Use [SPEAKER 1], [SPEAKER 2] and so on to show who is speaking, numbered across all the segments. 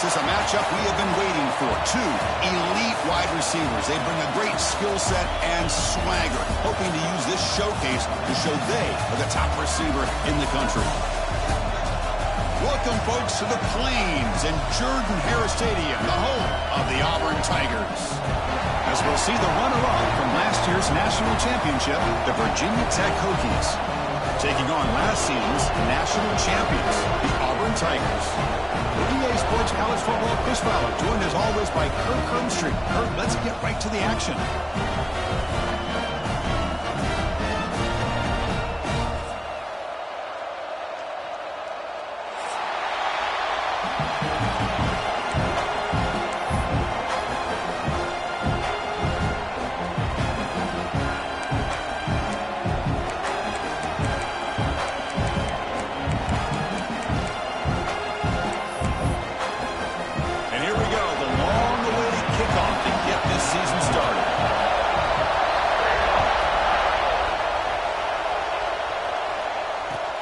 [SPEAKER 1] This is a matchup we have been waiting for. Two elite wide receivers. They bring a great skill set and swagger, hoping to use this showcase to show they are the top receiver in the country. Welcome, folks, to the Plains and Jordan-Hare Stadium, the home of the Auburn Tigers. As we'll see the runner-up from last year's national championship, the Virginia Tech Hokies, taking on last season's national champions, the Auburn Tigers. The EA Sports College Football Chris Fowler, joined as always by Kirk Hermstreet. Kirk, let's get right to the action.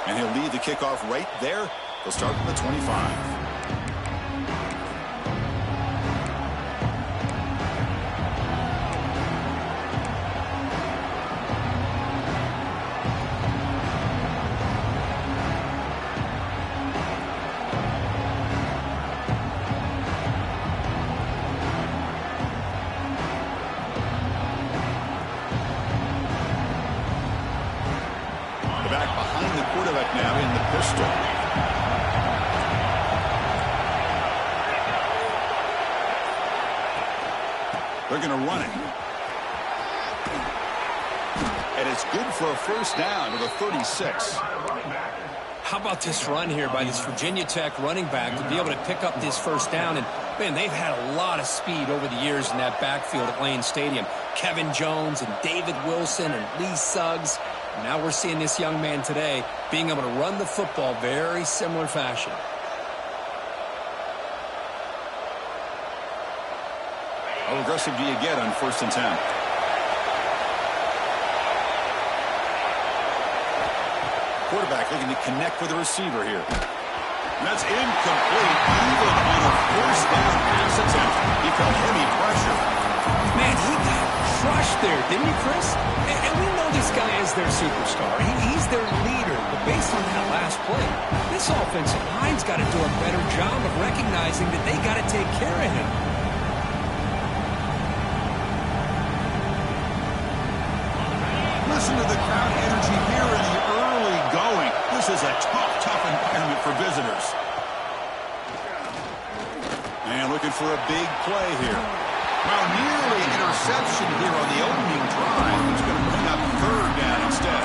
[SPEAKER 1] And he'll lead the kickoff right there. He'll start from the 25. Back behind the quarterback now in the pistol. They're going to run it. And it's good for a first down to the 36.
[SPEAKER 2] How about this run here by this Virginia Tech running back to be able to pick up this first down? And, man, they've had a lot of speed over the years in that backfield at Lane Stadium. Kevin Jones and David Wilson and Lee Suggs. And now we're seeing this young man today being able to run the football very similar fashion.
[SPEAKER 1] How aggressive do you get on 1st and 10? Quarterback looking to connect with the receiver here. That's incomplete. Even on a first down pass attempt, he felt heavy pressure.
[SPEAKER 2] Man, he got crushed there, didn't he, Chris? And we know this guy is their superstar. He's their leader. But based on that last play, this offensive line's got to do a better job of recognizing that they got to take care of him.
[SPEAKER 1] Listen to the crowd energy here in the early going. This is a tough environment for visitors. And looking for a big play here. Well, nearly interception here on the opening drive. He's going to bring up 3rd down instead.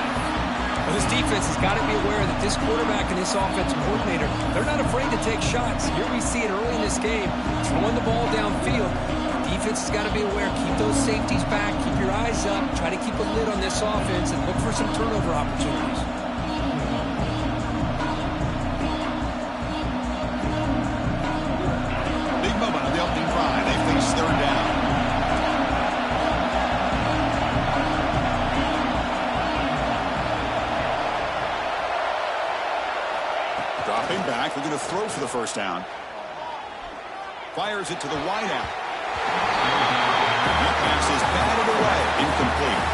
[SPEAKER 2] Well, this defense has got to be aware that this quarterback and this offensive coordinator, they're not afraid to take shots. Here we see it early in this game, throwing the ball downfield. Defense has got to be aware. Keep those safeties back. Keep your eyes up. Try to keep a lid on this offense and look for some turnover opportunities.
[SPEAKER 1] Big moment on the opening drive. They face 3rd down. Dropping back. We're going to throw for the first down. Fires it to the wideout. That pass is batted away. Incomplete.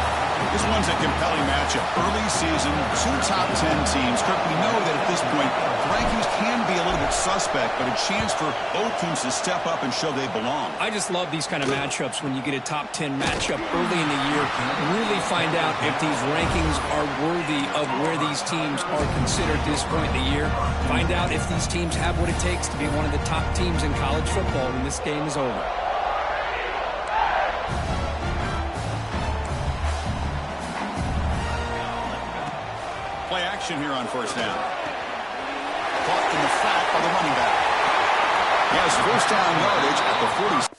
[SPEAKER 1] This one's a compelling matchup. Early season, 2 top 10 teams. Kirk, we know that at this point, the rankings can be a little bit suspect, but a chance for both teams to step up and show they belong.
[SPEAKER 2] I just love these kind of matchups when you get a top 10 matchup early in the year. Really find out if these rankings are worthy of where these teams are considered at this point in the year. Find out if these teams have what it takes to be one of the top teams in college football when this game is over.
[SPEAKER 1] Play action here on 1st down. Caught in the flat by the running back. He has 1st down yardage at the 40.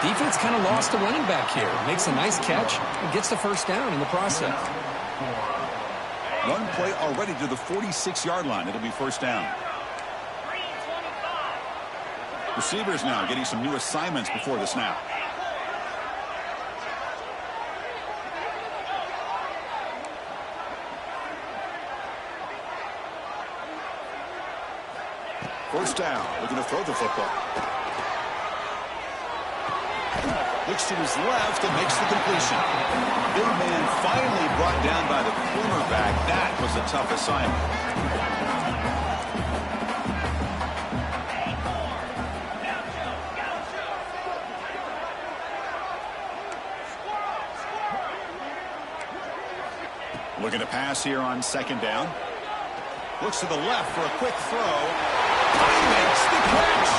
[SPEAKER 2] Defense kind of lost a running back here. Makes a nice catch and gets the first down in the process.
[SPEAKER 1] One play already to the 46-yard line. It'll be first down. Receivers now getting some new assignments before the snap. First down. Looking to throw the football. Looks to his left and makes the completion. Big man finally brought down by the cornerback. That was a tough assignment. Looking to pass here on second down. Looks to the left for a quick throw. He makes the catch.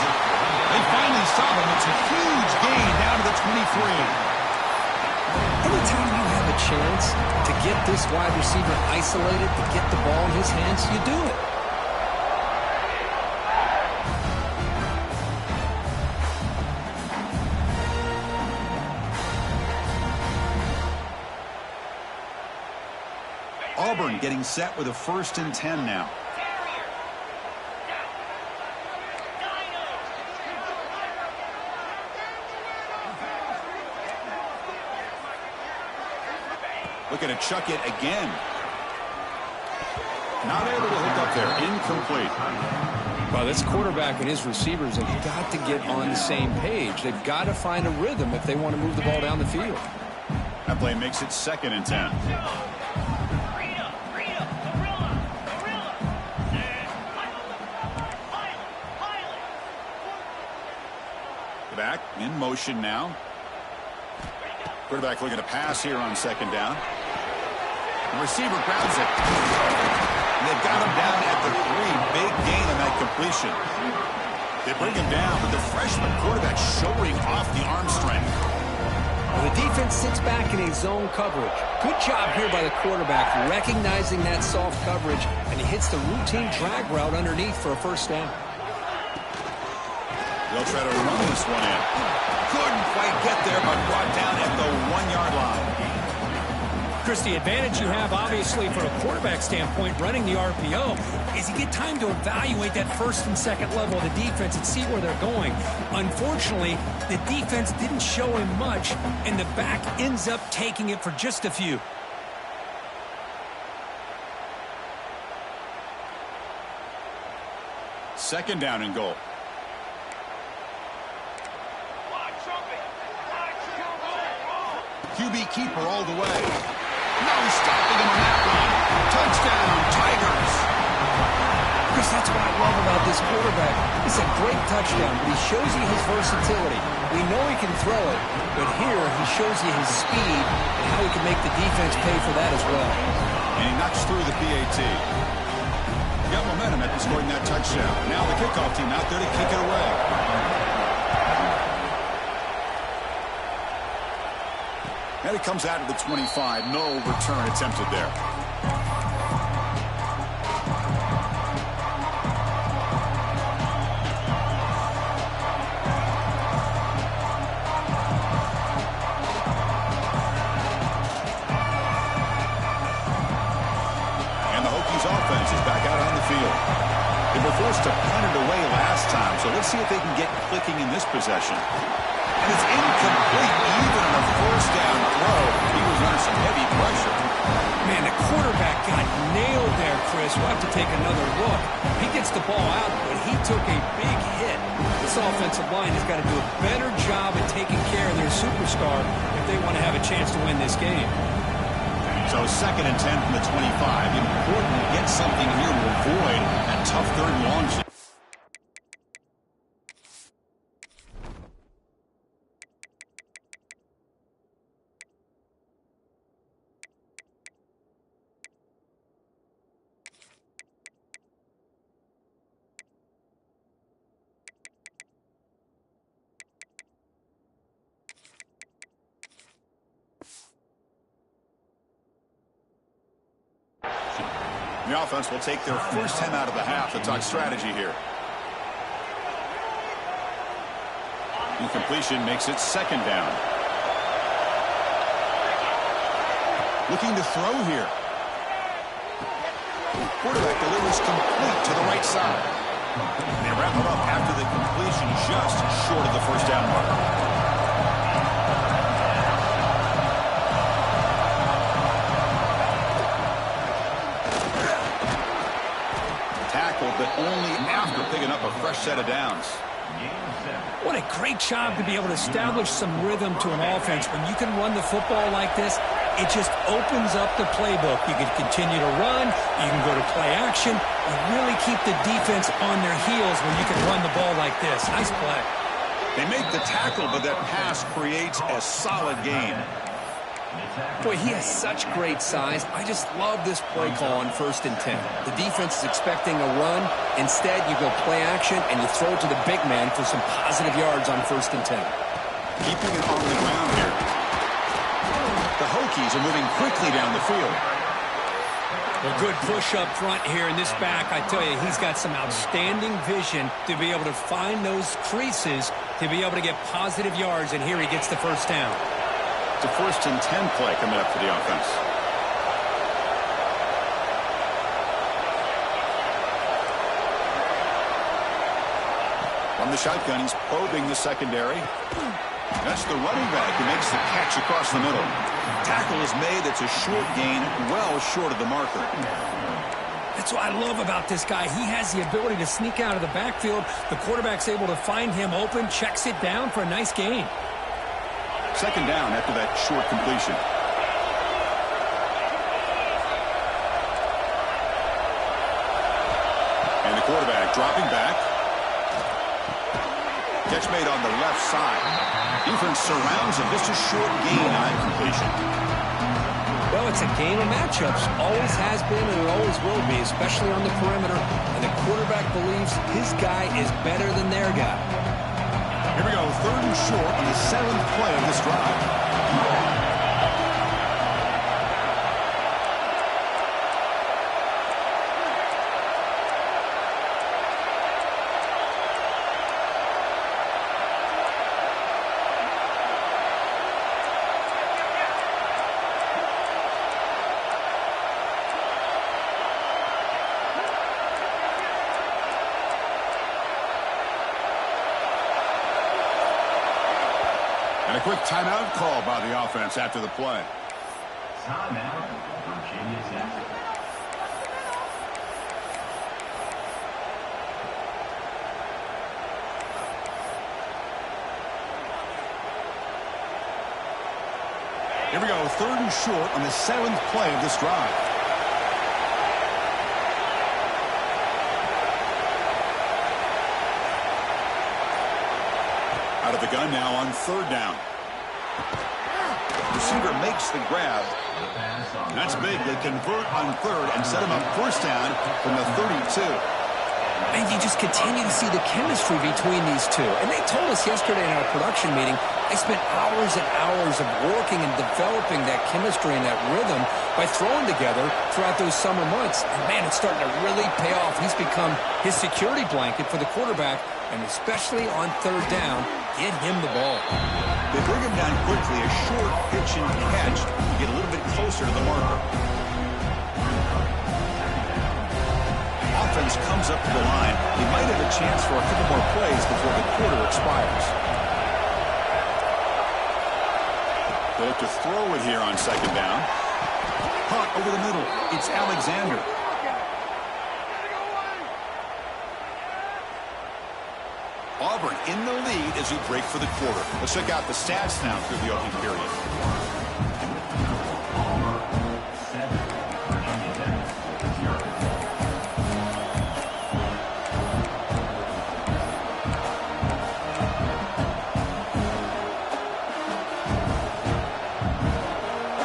[SPEAKER 1] They finally stop him. It's a huge gain down to the 23.
[SPEAKER 2] Anytime you have a chance to get this wide receiver isolated, to get the ball in his hands, you do it.
[SPEAKER 1] Auburn getting set with a 1st and 10 now. Looking to chuck it again. Not able to hook up there. Incomplete.
[SPEAKER 2] Well, this quarterback and his receivers have got to get on the same page. They've got to find a rhythm if they want to move the ball down the field.
[SPEAKER 1] That play makes it 2nd and 10. Back in motion now. Quarterback looking to pass here on 2nd down. The receiver grabs it. And they've got him down at the 3. Big gain on that completion. They bring him down, but the freshman quarterback showing off the arm strength.
[SPEAKER 2] Well, the defense sits back in a zone coverage. Good job here by the quarterback recognizing that soft coverage, and he hits the routine drag route underneath for a first down.
[SPEAKER 1] They'll try to run this one in. Couldn't quite get there, but brought down at the 1-yard line.
[SPEAKER 2] Chris, the advantage you have, obviously, from a quarterback standpoint, running the RPO, is you get time to evaluate that 1st and 2nd level of the defense and see where they're going. Unfortunately, the defense didn't show him much, and the back ends up taking it for just a few.
[SPEAKER 1] Second down and goal. QB keeper all the way. No stopping him on that one. Touchdown, Tigers.
[SPEAKER 2] Chris, that's what I love about this quarterback. It's a great touchdown, but he shows you his versatility. We know he can throw it, but here he shows you his speed and how he can make the defense pay for that as well.
[SPEAKER 1] And he knocks through the PAT. Got momentum after scoring that touchdown. Now the kickoff team out there to kick it away. And it comes out of the 25. No return attempted there. And the Hokies offense is back out on the field. They were forced to punt it away last time, so let's see if they can get clicking in this possession. And it's incomplete, even on a 1st down throw. He was under some heavy pressure.
[SPEAKER 2] Man, the quarterback got nailed there, Chris. We'll have to take another look. He gets the ball out, but he took a big hit. This offensive line has got to do a better job at taking care of their superstar if they want to have a chance to win this game.
[SPEAKER 1] So 2nd and 10 from the 25. Important to get something here to avoid that tough 3rd and long. The offense will take their first 10 out of the half to talk strategy here. Incompletion makes it 2nd down. Looking to throw here. Quarterback delivers complete to the right side. They wrap it up after the completion just short of the first down mark. Tackled, but only after picking up a fresh set of downs.
[SPEAKER 2] What a great job to be able to establish some rhythm to an offense. When you can run the football like this, it just opens up the playbook. You can continue to run. You can go to play action. You really keep the defense on their heels when you can run the ball like this. Nice play.
[SPEAKER 1] They make the tackle, but that pass creates a solid gain.
[SPEAKER 2] Boy, he has such great size. I just love this play call on 1st and 10. The defense is expecting a run. Instead, you go play action, and you throw it to the big man for some positive yards on 1st and 10.
[SPEAKER 1] Keeping it on the ground here. The Hokies are moving quickly down the field.
[SPEAKER 2] A good push up front here in this back. I tell you, he's got some outstanding vision to be able to find those creases, to be able to get positive yards, and here he gets the first down.
[SPEAKER 1] It's a 1st and 10 play coming up for the offense. From the shotgun, he's probing the secondary. That's the running back who makes the catch across the middle. Tackle is made. It's a short gain, well short of the marker.
[SPEAKER 2] That's what I love about this guy. He has the ability to sneak out of the backfield. The quarterback's able to find him open, checks it down for a nice gain.
[SPEAKER 1] 2nd down after that short completion. And the quarterback dropping back. Catch made on the left side. Defense surrounds him. Just a short gain on that completion.
[SPEAKER 2] Well, it's a game of matchups. Always has been and it always will be, especially on the perimeter. And the quarterback believes his guy is better than their guy.
[SPEAKER 1] Here we go, 3rd and short on the 7th play of this drive. And a quick timeout call by the offense after the play.
[SPEAKER 3] Timeout, Virginia Tech.
[SPEAKER 1] Here we go, 3rd and short on the 7th play of this drive. Out of the gun now on 3rd down. Receiver makes the grab. That's big. They convert on 3rd and set him up 1st down from the 32.
[SPEAKER 2] And you just continue to see the chemistry between these two. And they told us yesterday in our production meeting, they spent hours and hours of working and developing that chemistry and that rhythm by throwing together throughout those summer months. And, man, it's starting to really pay off. He's become his security blanket for the quarterback, and especially on 3rd down, get him the ball.
[SPEAKER 1] They bring him down quickly, a short pitch and catch to get a little bit closer to the marker. Offense comes up to the line. They might have a chance for a couple more plays before the quarter expires. They look to throw it here on 2nd down. Caught over the middle. It's Alexander. Auburn in the lead as we break for the quarter. Let's check out the stats now through the opening period.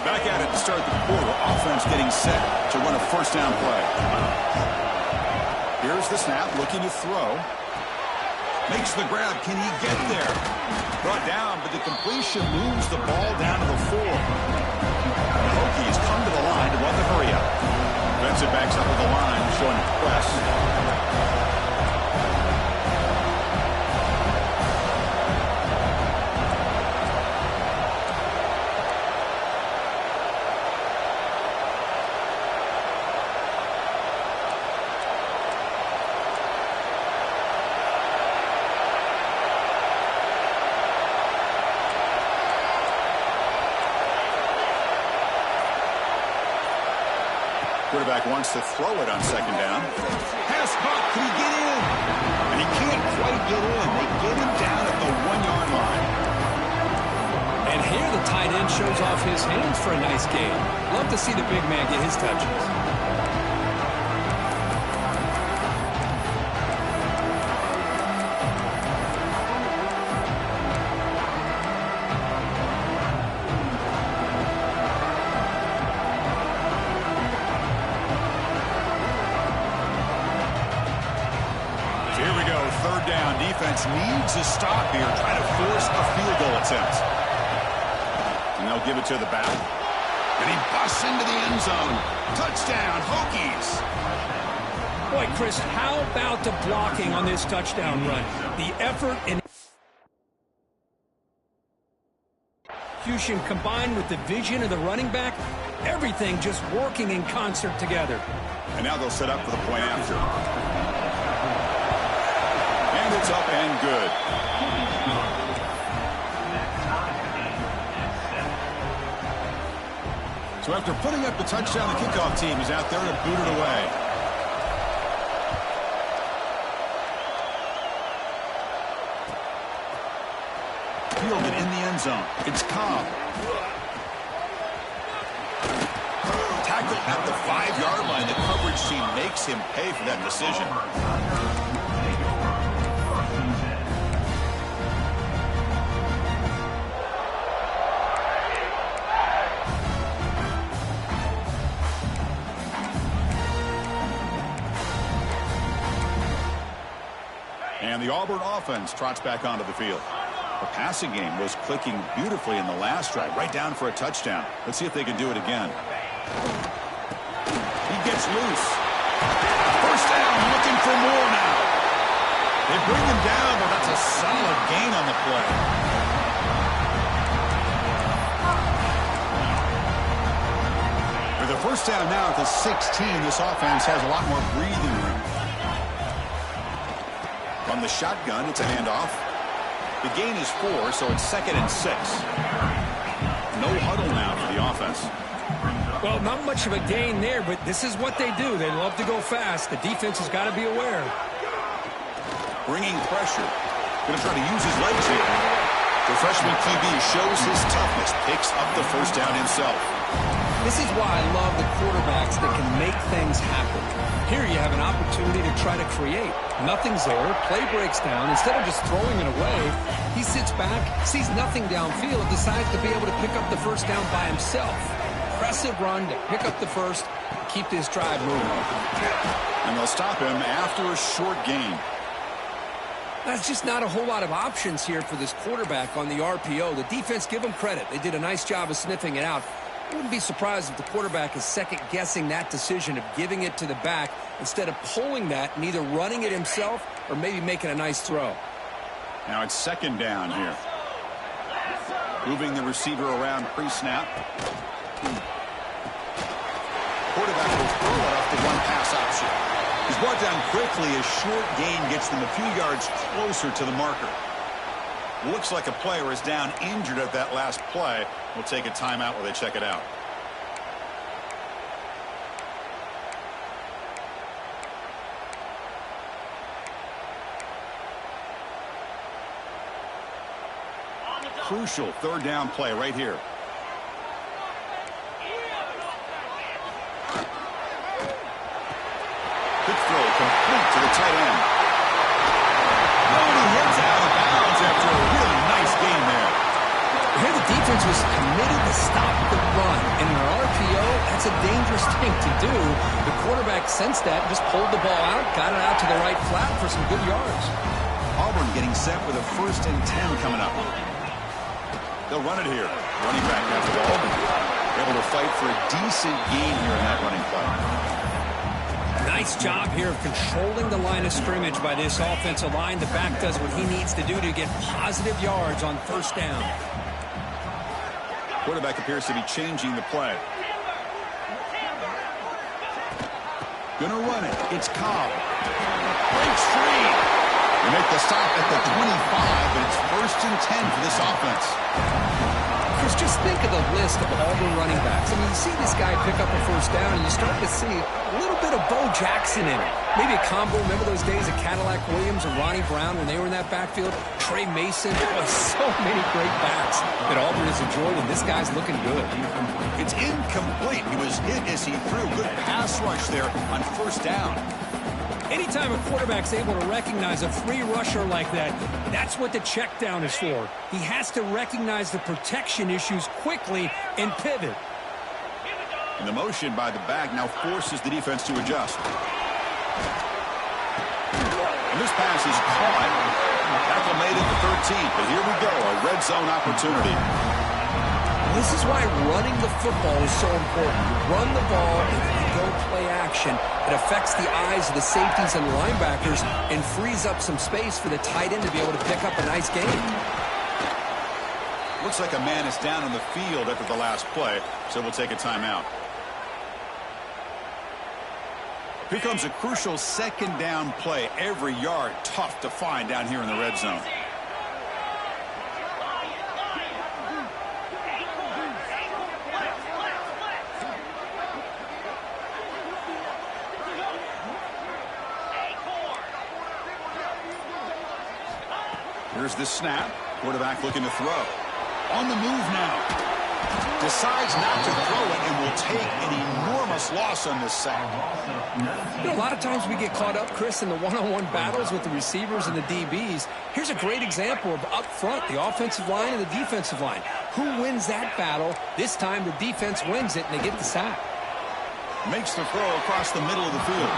[SPEAKER 1] Back at it to start the quarter. Offense getting set to run a 1st down play. Here's the snap, looking to throw. Makes the grab. Can he get there? Brought down, but the completion moves the ball down to the 4. The Hokies come to the line to run the hurry up. Defensive backs up with the line, showing press. Quarterback wants to throw it on second down. Pass caught. Can he get in? And he can't quite get in. They get him down at the 1-yard line.
[SPEAKER 2] And here the tight end shows off his hands for a nice gain. Love to see the big man get his touches.
[SPEAKER 1] Here we go, third down. Defense needs a stop here, trying to force a field goal attempt. And they'll give it to the back. And he busts into the end zone. Touchdown, Hokies.
[SPEAKER 2] Boy, Chris, how about the blocking on this touchdown run? The effort and execution combined with the vision of the running back, everything just working in concert together.
[SPEAKER 1] And now they'll set up for the point after. And it's up and good. So after putting up the touchdown, the kickoff team is out there to boot it away. Fielded in the end zone. It's Cobb. Tackled at the 5-yard line. The coverage team makes him pay for that decision. And the Auburn offense trots back onto the field. The passing game was clicking beautifully in the last drive, right down for a touchdown. Let's see if they can do it again. He gets loose. First down, looking for more now. They bring him down, but that's a solid gain on the play. With a first down now at the 16, this offense has a lot more breathing room. From the shotgun, it's a handoff. The gain is 4, so it's 2nd and 6. No huddle now for the offense.
[SPEAKER 2] Well, not much of a gain there, but this is what they do. They love to go fast. The defense has got to be aware.
[SPEAKER 1] Bringing pressure. Going to try to use his legs here. The freshman QB shows his toughness. Picks up the first down himself.
[SPEAKER 2] This is why I love the quarterbacks that can make things happen. Here you have an opportunity to try to create. Nothing's there. Play breaks down. Instead of just throwing it away, he sits back, sees nothing downfield, decides to be able to pick up the first down by himself. Impressive run to pick up the first, keep this drive moving.
[SPEAKER 1] And they'll stop him after a short gain.
[SPEAKER 2] That's just not a whole lot of options here for this quarterback on the RPO. The defense, give them credit. They did a nice job of sniffing it out. I wouldn't be surprised if the quarterback is second-guessing that decision of giving it to the back instead of pulling that and either running it himself or maybe making a nice throw.
[SPEAKER 1] Now it's second down here. Moving the receiver around pre-snap. Quarterback will throw it off the one-pass option. He's brought down quickly. A short gain gets them a few yards closer to the marker. Looks like a player is down injured at that last play. We'll take a timeout while they check it out. Crucial third down play right here. Good throw, complete to the tight end. No, he hits out of bounds after a really nice game there.
[SPEAKER 2] Here the defense was committed to stop the run. In an RPO, that's a dangerous thing to do. The quarterback sensed that, just pulled the ball out, got it out to the right flat for some good yards.
[SPEAKER 1] Auburn getting set with a 1st and 10 coming up. They'll run it here. Running back has the ball. Able to fight for a decent gain here in that running play.
[SPEAKER 2] Nice job here of controlling the line of scrimmage by this offensive line. The back does what he needs to do to get positive yards on first down.
[SPEAKER 1] Quarterback appears to be changing the play. Gonna run it. It's Cobb. Breaks free. They make the stop at the 25, but it's 1st and 10 for this offense.
[SPEAKER 2] Chris, just think of the list of Auburn running backs. I mean, you see this guy pick up a 1st down, and you start to see a little bit of Bo Jackson in it. Maybe a combo. Remember those days of Cadillac Williams and Ronnie Brown when they were in that backfield? Trey Mason. Oh, so many great backs that Auburn has enjoyed, and this guy's looking good.
[SPEAKER 1] It's incomplete. He was hit as he threw. Good pass rush there on 1st down.
[SPEAKER 2] Anytime a quarterback's able to recognize a free rusher like that, that's what the check down is for. He has to recognize the protection issues quickly and pivot.
[SPEAKER 1] And the motion by the back now forces the defense to adjust. And this pass is caught. Tackle made at the 13th, but here we go, a red zone opportunity.
[SPEAKER 2] This is why running the football is so important. You run the ball, and then you go play action. It affects the eyes of the safeties and linebackers and frees up some space for the tight end to be able to pick up a nice gain.
[SPEAKER 1] Looks like a man is down on the field after the last play, so we'll take a timeout. Here comes a crucial 2nd down play. Every yard tough to find down here in the red zone. Here's the snap. Quarterback looking to throw. On the move now. Decides not to throw it and will take an enormous loss on this sack.
[SPEAKER 2] You know, a lot of times we get caught up, Chris, in the one-on-one battles with the receivers and the DBs. Here's a great example of up front, the offensive line and the defensive line. Who wins that battle? This time the defense wins it, and they get the sack.
[SPEAKER 1] Makes the throw across the middle of the field.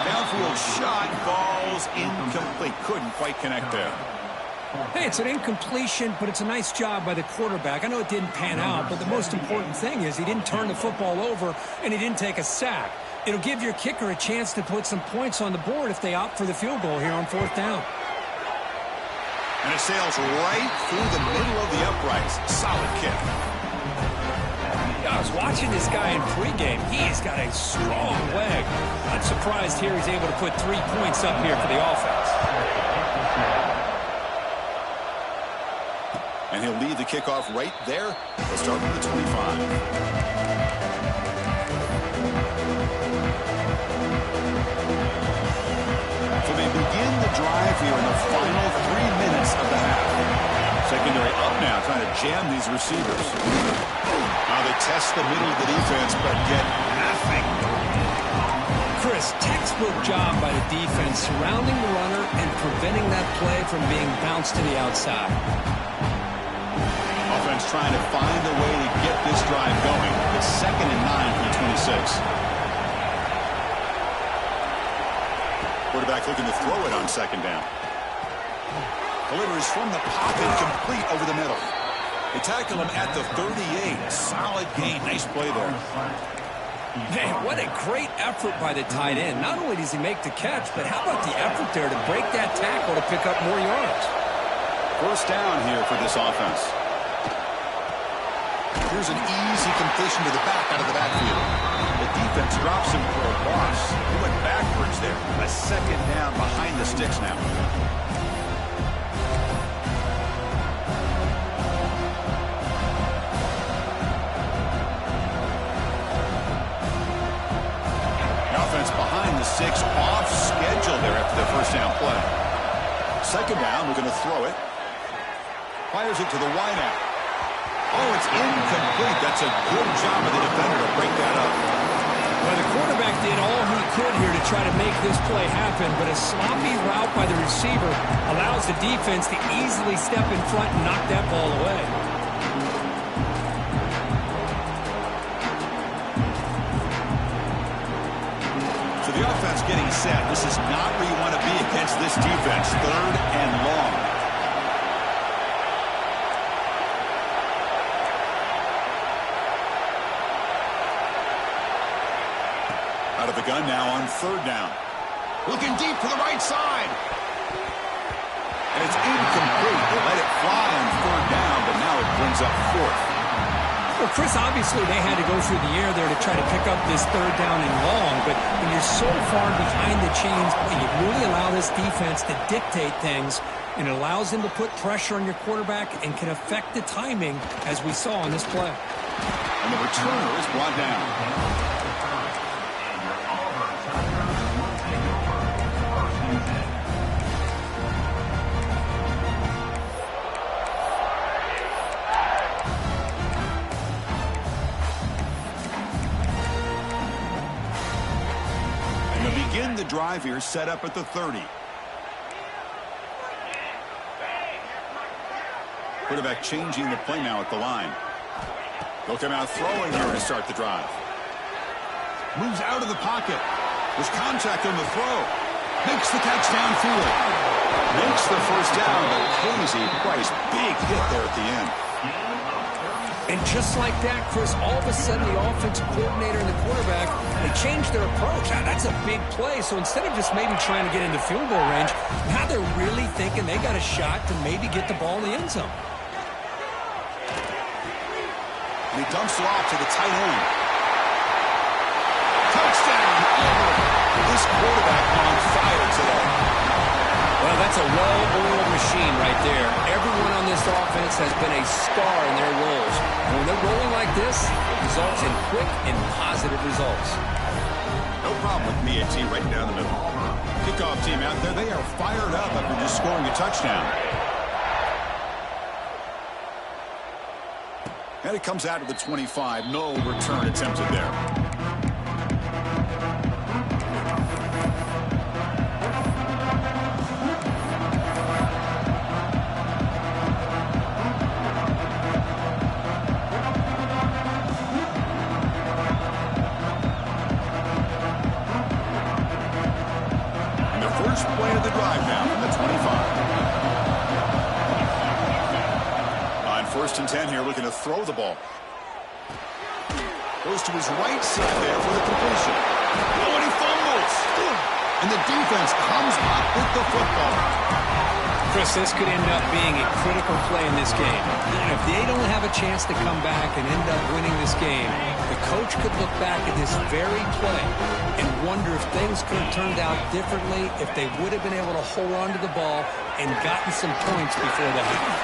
[SPEAKER 1] Downfield shot falls incomplete. Couldn't quite connect there.
[SPEAKER 2] Hey, it's an incompletion, but it's a nice job by the quarterback. I know it didn't pan out, but the most important thing is he didn't turn the football over and he didn't take a sack. It'll give your kicker a chance to put some points on the board if they opt for the field goal here on 4th down.
[SPEAKER 1] And it sails right through the middle of the uprights. Solid kick.
[SPEAKER 2] I was watching this guy in pregame. He's got a strong leg. I'm surprised here he's able to put 3 points up here for the offense.
[SPEAKER 1] And he'll lead the kickoff right there. They'll start with the 25. So they begin the drive here in the final 3 minutes of the half. Secondary up now, trying to jam these receivers. Now they test the middle of the defense, but get nothing.
[SPEAKER 2] Chris, textbook job by the defense, surrounding the runner and preventing that play from being bounced to the outside.
[SPEAKER 1] Offense trying to find a way to get this drive going. It's 2nd and 9 from the 26. Quarterback looking to throw it on 2nd down. Delivers from the pocket, complete over the middle. They tackle him at the 38. Solid gain. Nice play there.
[SPEAKER 2] Man, what a great effort by the tight end. Not only does he make the catch, but how about the effort there to break that tackle to pick up more yards?
[SPEAKER 1] 1st down here for this offense. Here's an easy completion to the back out of the backfield. The defense drops him for a loss. He went backwards there. A 2nd down behind the sticks now. The offense behind the 6, off schedule there after the 1st down play. 2nd down, we're going to throw it. Fires it to the wideout. Oh, it's incomplete. That's a good job of the defender to break that up.
[SPEAKER 2] Well, the quarterback did all he could here to try to make this play happen, but a sloppy route by the receiver allows the defense to easily step in front and knock that ball away.
[SPEAKER 1] So the offense getting set. This is not where you want to be against this defense. 3rd and long. Out of the gun now on 3rd down. Looking deep to the right side. And it's incomplete. They let it fly on 3rd down, but now it brings up 4th.
[SPEAKER 2] Well, Chris, obviously they had to go through the air there to try to pick up this third down and long, but when you're so far behind the chains, you really allow this defense to dictate things, and it allows them to put pressure on your quarterback and can affect the timing, as we saw on this play.
[SPEAKER 1] And the returner is brought down. Begin the drive here, set up at the 30. Quarterback changing the play now at the line. They'll come out throwing here to start the drive. Moves out of the pocket. There's contact on the throw. Makes the catch downfield. Makes the first down, but Casey Price, big hit there at the end.
[SPEAKER 2] And just like that, Chris, all of a sudden the offensive coordinator and the quarterback, they changed their approach. Now, that's a big play. So instead of just maybe trying to get into field goal range, now they're really thinking they got a shot to maybe get the ball in the end zone.
[SPEAKER 1] And he dumps it off to the tight end. Touchdown, Auburn. This quarterback on fire today.
[SPEAKER 2] Well, that's a well-oiled machine right there. Everyone on this offense has been a star in their roles. And when they're rolling like this, it results in quick and positive results.
[SPEAKER 1] No problem with PAT right down the middle. Kickoff team out there, they are fired up after just scoring a touchdown. And it comes out to the 25. No return attempted there. Play of the drive now from the 25. On 1st and 10 here, looking to throw the ball. Goes to his right side there for the completion. Oh, and he fumbles. And the defense comes up with the football.
[SPEAKER 2] Chris, this could end up being a critical play in this game. And if they don't have a chance to come back and end up winning this game, the coach could look back at this very play and wonder if things could have turned out differently if they would have been able to hold on to the ball and gotten some points before the half.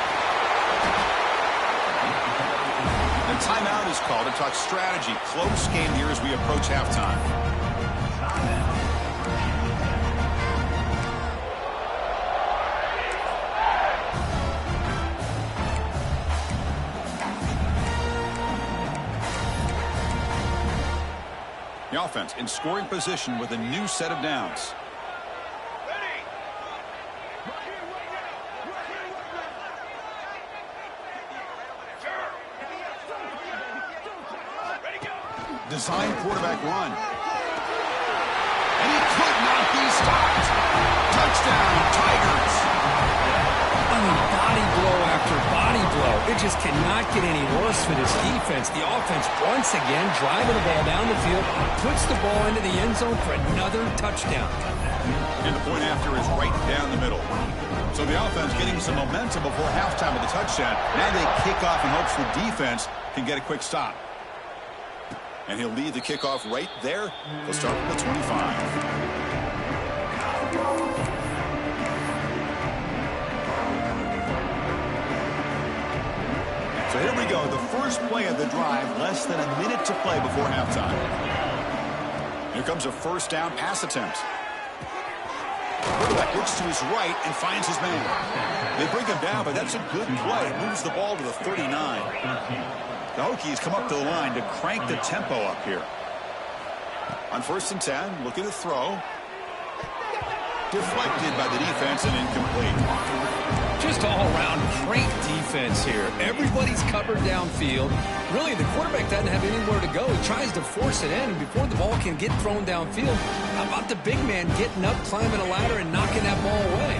[SPEAKER 1] The timeout is called to talk strategy. Close game here as we approach halftime. The offense in scoring position with a new set of downs. Design quarterback run. And he could not be stopped. Touchdown, Tigers.
[SPEAKER 2] I mean, body blow after body blow. It just cannot get any worse for this defense. The offense, once again, driving the ball down the field, puts the ball into the end zone for another touchdown.
[SPEAKER 1] And the point after is right down the middle. So the offense getting some momentum before halftime with the touchdown. Now they kick off in hopes the defense can get a quick stop. And he'll lead the kickoff right there. He'll start with the 25. So here we go, the first play of the drive, less than a minute to play before halftime. Here comes a first down pass attempt. Quarterback looks to his right and finds his man. They bring him down, but that's a good play. Moves the ball to the 39. The Hokies come up to the line to crank the tempo up here. On 1st and 10, looking to throw. Deflected by the defense and incomplete.
[SPEAKER 2] Just all around great defense here. Everybody's covered downfield. Really, the quarterback doesn't have anywhere to go. He tries to force it in, and before the ball can get thrown downfield, how about the big man getting up, climbing a ladder, and knocking that ball away?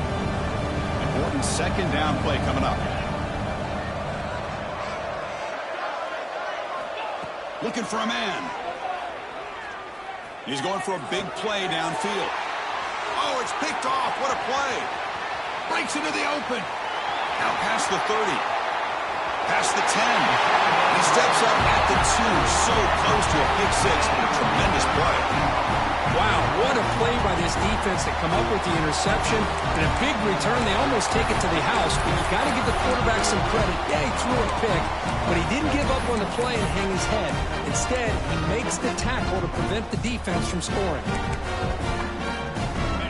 [SPEAKER 1] Important second down play coming up. Looking for a man. He's going for a big play downfield. Oh, it's picked off. What a play. Breaks into the open. Now past the 30. Past the 10. He steps up at the 2. So close to a pick six, but a tremendous play.
[SPEAKER 2] Wow, what a play by this defense to come up with the interception. And a big return. They almost take it to the house, but you've got to give the quarterback some credit. Yeah, he threw a pick, but he didn't give up on the play and hang his head. Instead, he makes the tackle to prevent the defense from scoring.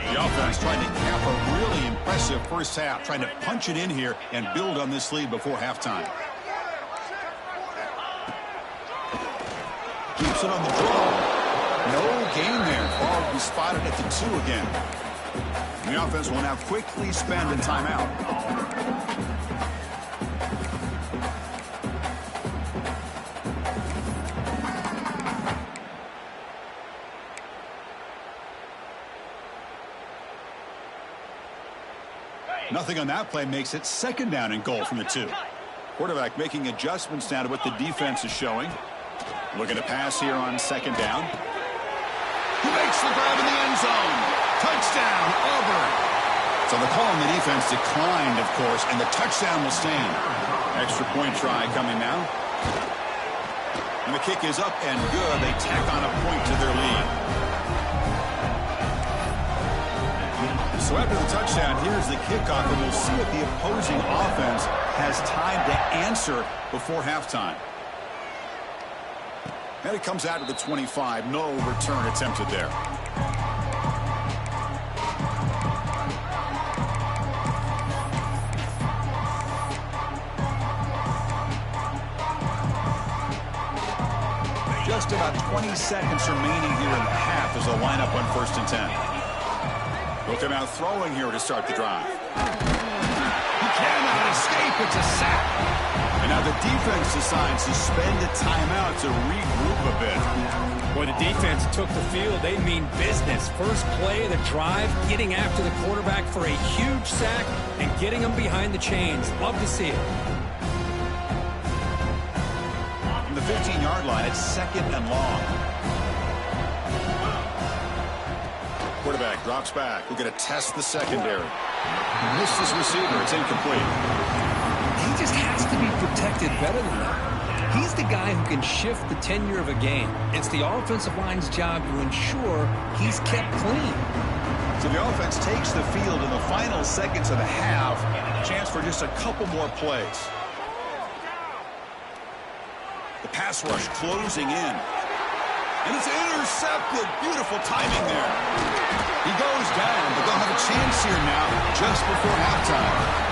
[SPEAKER 1] The offense trying to cap a really impressive first half, trying to punch it in here and build on this lead before halftime. Keeps it on the draw. No gain there. Ball will be spotted at the 2 again. And the offense will now quickly spend a timeout. Nothing on that play makes it second down and goal from the 2. Quarterback making adjustments now to what the defense is showing. Looking to pass here on second down. He makes the grab in the end zone. Touchdown, Auburn. So the call on the defense declined, of course, and the touchdown will stand. Extra point try coming now. And the kick is up and good. They tack on a point to their lead. So after the touchdown, here's the kickoff, and we'll see if the opposing offense has time to answer before halftime. And it comes out to the 25. No return attempted there. Just about 20 seconds remaining here in the half as a lineup on 1st and 10. They'll come out throwing here to start the drive. He cannot escape. It's a sack. And now the defense decides to spend a timeout to regroup a bit.
[SPEAKER 2] Boy, the defense took the field. They mean business. First play of the drive, getting after the quarterback for a huge sack and getting him behind the chains. Love to see it.
[SPEAKER 1] From the 15-yard line, it's second and long. Quarterback drops back. We're going to test the secondary. Missed his receiver. It's incomplete.
[SPEAKER 2] He just has to be protected better than that. He's the guy who can shift the tenure of a game. It's the offensive line's job to ensure he's kept clean.
[SPEAKER 1] So the offense takes the field in the final seconds of the half. Chance for just a couple more plays. The pass rush closing in. And it's intercepted. Beautiful timing there. He goes down, but they'll have a chance here now just before halftime.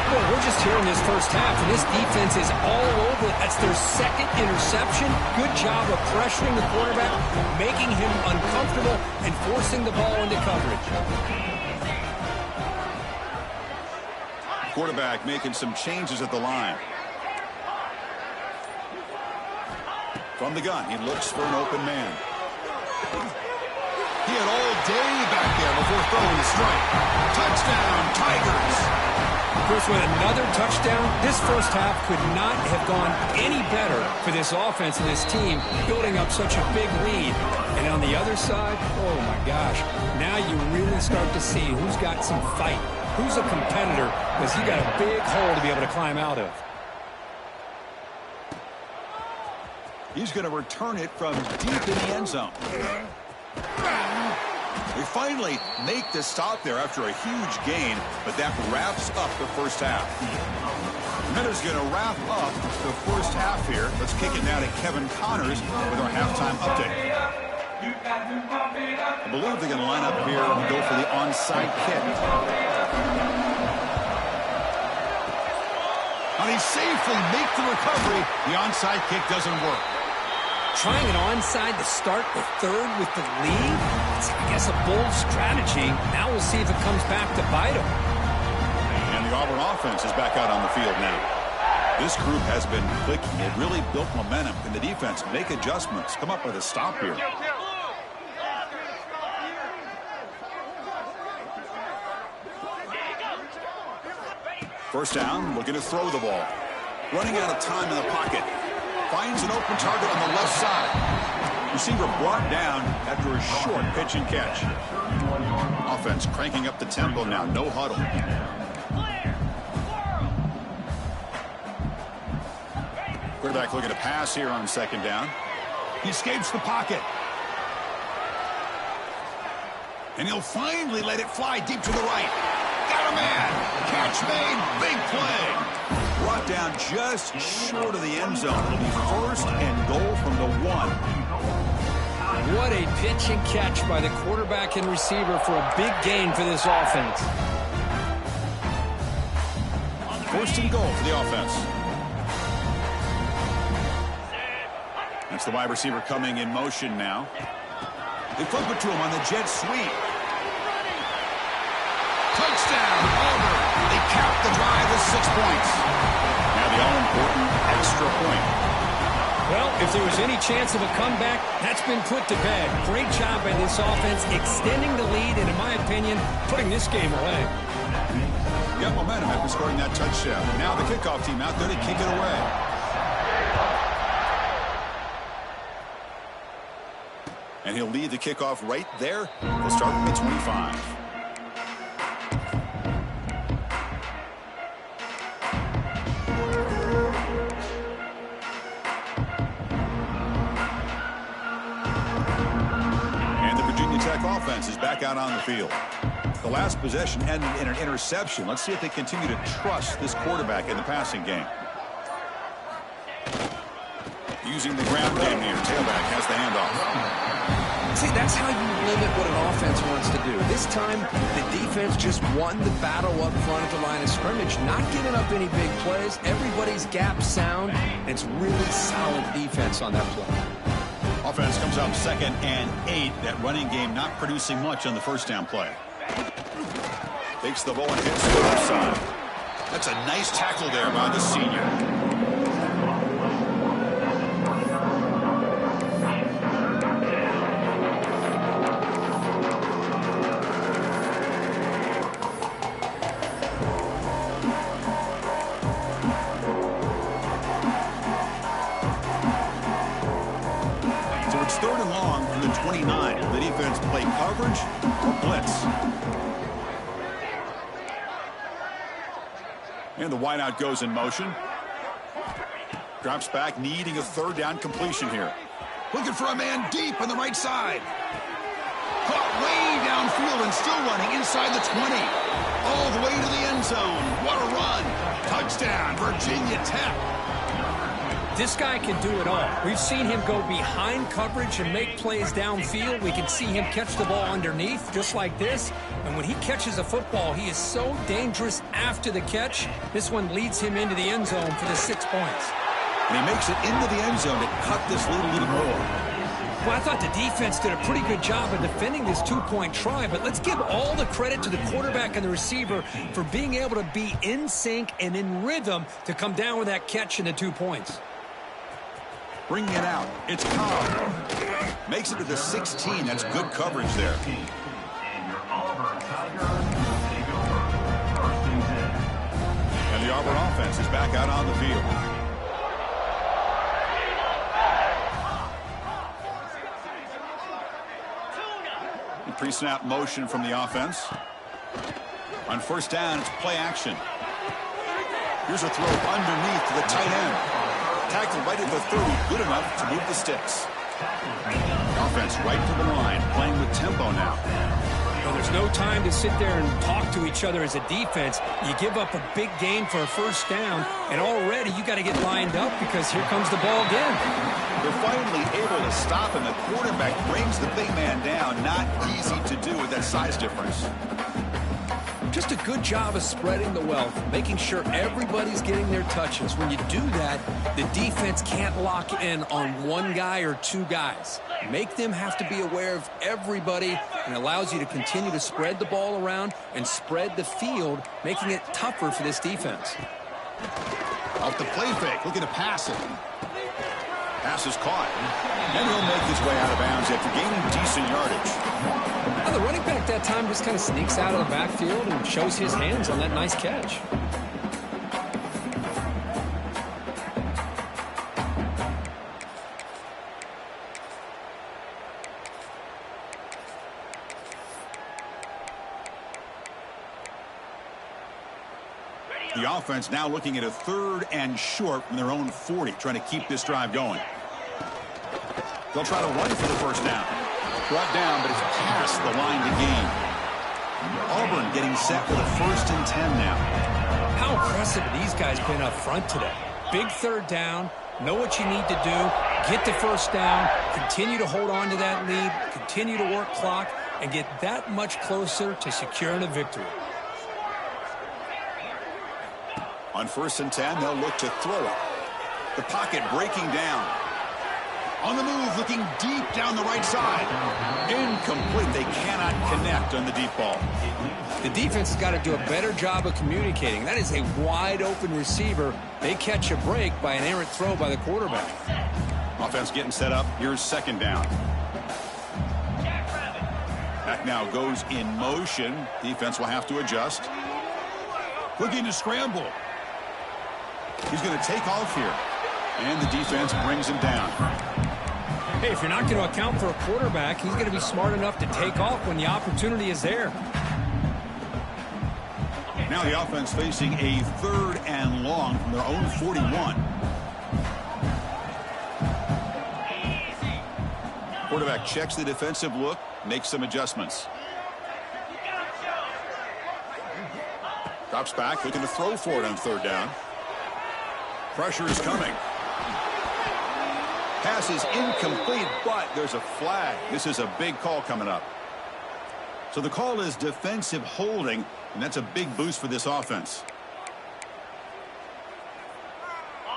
[SPEAKER 2] Well, we're just here in this first half, and this defense is all over it. That's their second interception. Good job of pressuring the quarterback, making him uncomfortable, and forcing the ball into coverage.
[SPEAKER 1] Quarterback making some changes at the line. From the gun, he looks for an open man. He had all day back there before throwing the strike. Touchdown, Tigers!
[SPEAKER 2] Chris, with another touchdown, this first half could not have gone any better for this offense and this team, building up such a big lead. And on the other side, oh my gosh, now you really start to see who's got some fight, who's a competitor, because he got a big hole to be able to climb out of.
[SPEAKER 1] He's going to return it from deep in the end zone. They finally make the stop there after a huge gain, but that wraps up the first half. Minter's going to wrap up the first half here. Let's kick it now to Kevin Connors with our halftime update. I believe they're going to line up here and go for the onside kick. And he safely makes the recovery. The onside kick doesn't work.
[SPEAKER 2] Trying an onside to start the third with the lead? It's, I guess, a bold strategy. Now we'll see if it comes back to bite him.
[SPEAKER 1] And the Auburn offense is back out on the field now. This group has been clicking. It really built momentum. Can the defense make adjustments? Come up with a stop here. First down, looking to throw the ball. Running out of time in the pocket. Finds an open target on the left side. Receiver brought down after a short pitch and catch. Offense cranking up the tempo now. No huddle. Quarterback looking to pass here on second down. He escapes the pocket. And he'll finally let it fly deep to the right. Got a man. Catch made. Big play. Brought down just short of the end zone. It'll be first and goal from the 1.
[SPEAKER 2] What a pitch and catch by the quarterback and receiver for a big gain for this offense.
[SPEAKER 1] First and goal for the offense. That's the wide receiver coming in motion now. They flip it to him on the jet sweep. Touchdown, Auburn. They cap the drive with 6 points. Now the all-important extra point.
[SPEAKER 2] Well, if there was any chance of a comeback, that's been put to bed. Great job by this offense extending the lead and, in my opinion, putting this game away.
[SPEAKER 1] Got momentum after scoring that touchdown. Now the kickoff team out there to kick it away. And he'll lead the kickoff right there. They'll start from the 25. And the Virginia Tech offense is back out on the field. The last possession ended in an interception. Let's see if they continue to trust this quarterback in the passing game. Using the ground game here. Tailback has the handoff.
[SPEAKER 2] See, that's how you limit what an offense wants to do. This time, the defense just won the battle up front at the line of scrimmage, not giving up any big plays. Everybody's gap sound, and it's really solid defense on that play.
[SPEAKER 1] Offense comes up 2nd and 8. That running game not producing much on the first down play. Takes the ball and hits the left side. That's a nice tackle there by the senior. It's 3rd and long from the 29. The defense play coverage or blitz. And the wideout goes in motion. Drops back, needing a 3rd down completion here. Looking for a man deep on the right side. Caught way downfield and still running inside the 20. All the way to the end zone. What a run. Touchdown, Virginia Tech.
[SPEAKER 2] This guy can do it all. We've seen him go behind coverage and make plays downfield. We can see him catch the ball underneath, just like this. And when he catches a football, he is so dangerous after the catch. This one leads him into the end zone for the 6 points.
[SPEAKER 1] And he makes it into the end zone to cut this lead a little more.
[SPEAKER 2] Well, I thought the defense did a pretty good job of defending this 2-point try, but let's give all the credit to the quarterback and the receiver for being able to be in sync and in rhythm to come down with that catch and the 2 points.
[SPEAKER 1] Bringing it out. It's Cobb. Makes it to the 16. That's good coverage there. And the Auburn offense is back out on the field. Pre-snap motion from the offense. On 1st down, it's play action. Here's a throw underneath to the tight end. Tackled right at the 30, good enough to move the sticks. Offense right to the line, playing with tempo now.
[SPEAKER 2] Well, there's no time to sit there and talk to each other as a defense. You give up a big gain for a 1st down, and already you got to get lined up because here comes the ball again.
[SPEAKER 1] They're finally able to stop him. The quarterback brings the big man down. Not easy to do with that size difference.
[SPEAKER 2] Just a good job of spreading the wealth, making sure everybody's getting their touches. When you do that, the defense can't lock in on one guy or 2 guys. Make them have to be aware of everybody, and allows you to continue to spread the ball around and spread the field, making it tougher for this defense.
[SPEAKER 1] Off the play fake, looking to pass it. Pass is caught, and he'll make his way out of bounds after gaining decent yardage.
[SPEAKER 2] Well, the running back that time just kind of sneaks out of the backfield and shows his hands on that nice catch.
[SPEAKER 1] The offense now looking at a 3rd and short from their own 40, trying to keep this drive going. They'll try to run for the first down. Brought down, but it's past the line to gain. Auburn getting set for the 1st and 10 now.
[SPEAKER 2] How impressive have these guys been up front today? Big 3rd down, know what you need to do, get the first down, continue to hold on to that lead, continue to work clock, and get that much closer to securing a victory.
[SPEAKER 1] On 1st and 10, they'll look to throw it. The pocket breaking down. On the move, looking deep down the right side. Incomplete. They cannot connect on the deep ball.
[SPEAKER 2] The defense has got to do a better job of communicating. That is a wide-open receiver. They catch a break by an errant throw by the quarterback.
[SPEAKER 1] Offense getting set up. Here's 2nd down. Back now goes in motion. Defense will have to adjust. Looking to scramble. He's going to take off here. And the defense brings him down.
[SPEAKER 2] Hey, if you're not going to account for a quarterback, he's going to be smart enough to take off when the opportunity is there.
[SPEAKER 1] Now the offense facing a 3rd and long from their own 41. Quarterback checks the defensive look, makes some adjustments. Drops back, looking to throw for it on 3rd down. Pressure is coming. Pass is incomplete, but there's a flag. This is a big call coming up. So the call is defensive holding, and that's a big boost for this offense.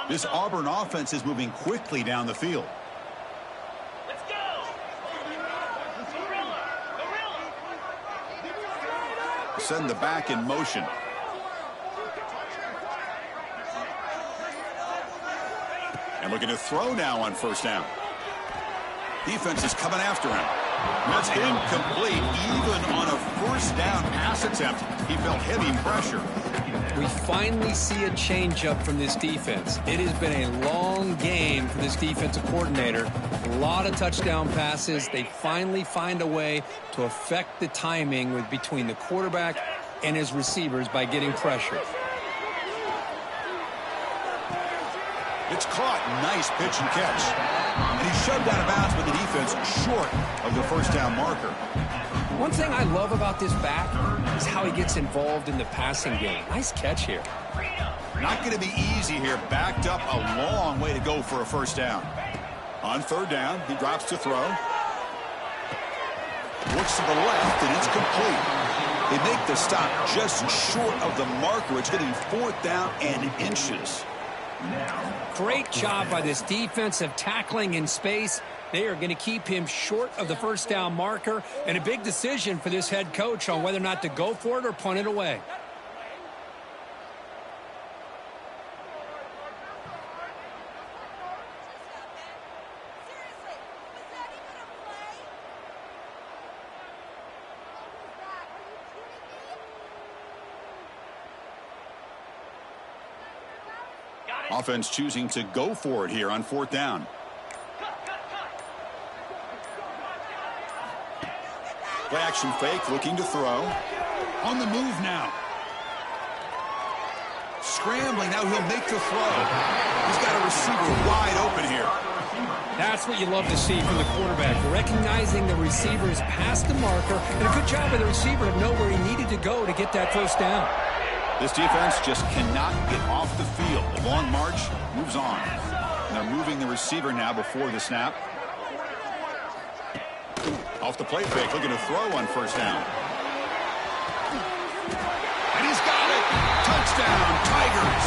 [SPEAKER 1] This Auburn offense is moving quickly down the field.
[SPEAKER 3] Let's go.
[SPEAKER 1] Send the back in motion. And looking to throw now on 1st down. Defense is coming after him. That's incomplete. Even on a 1st down pass attempt, he felt heavy pressure.
[SPEAKER 2] We finally see a change-up from this defense. It has been a long game for this defensive coordinator. A lot of touchdown passes. They finally find a way to affect the timing between the quarterback and his receivers by getting pressure.
[SPEAKER 1] It's caught. Nice pitch and catch. And he's shoved out of bounds with the defense short of the 1st down marker.
[SPEAKER 2] One thing I love about this back is how he gets involved in the passing game. Nice catch here.
[SPEAKER 1] Not going to be easy here. Backed up a long way to go for a 1st down. On 3rd down, he drops to throw. Looks to the left, and it's complete. They make the stop just short of the marker. It's going to be 4th down and inches.
[SPEAKER 2] Great job by this defensive tackling in space. They are going to keep him short of the 1st down marker, and a big decision for this head coach on whether or not to go for it or punt it away.
[SPEAKER 1] Offense choosing to go for it here on 4th down. Play action fake, looking to throw. On the move now. Scrambling, now he'll make the throw. He's got a receiver wide open here.
[SPEAKER 2] That's what you love to see from the quarterback. Recognizing the receiver is past the marker, and a good job by the receiver to know where he needed to go to get that 1st down.
[SPEAKER 1] This defense just cannot get off the field. The long march moves on. And they're moving the receiver now before the snap. Off the play fake, looking to throw on 1st down. And he's got it! Touchdown, Tigers!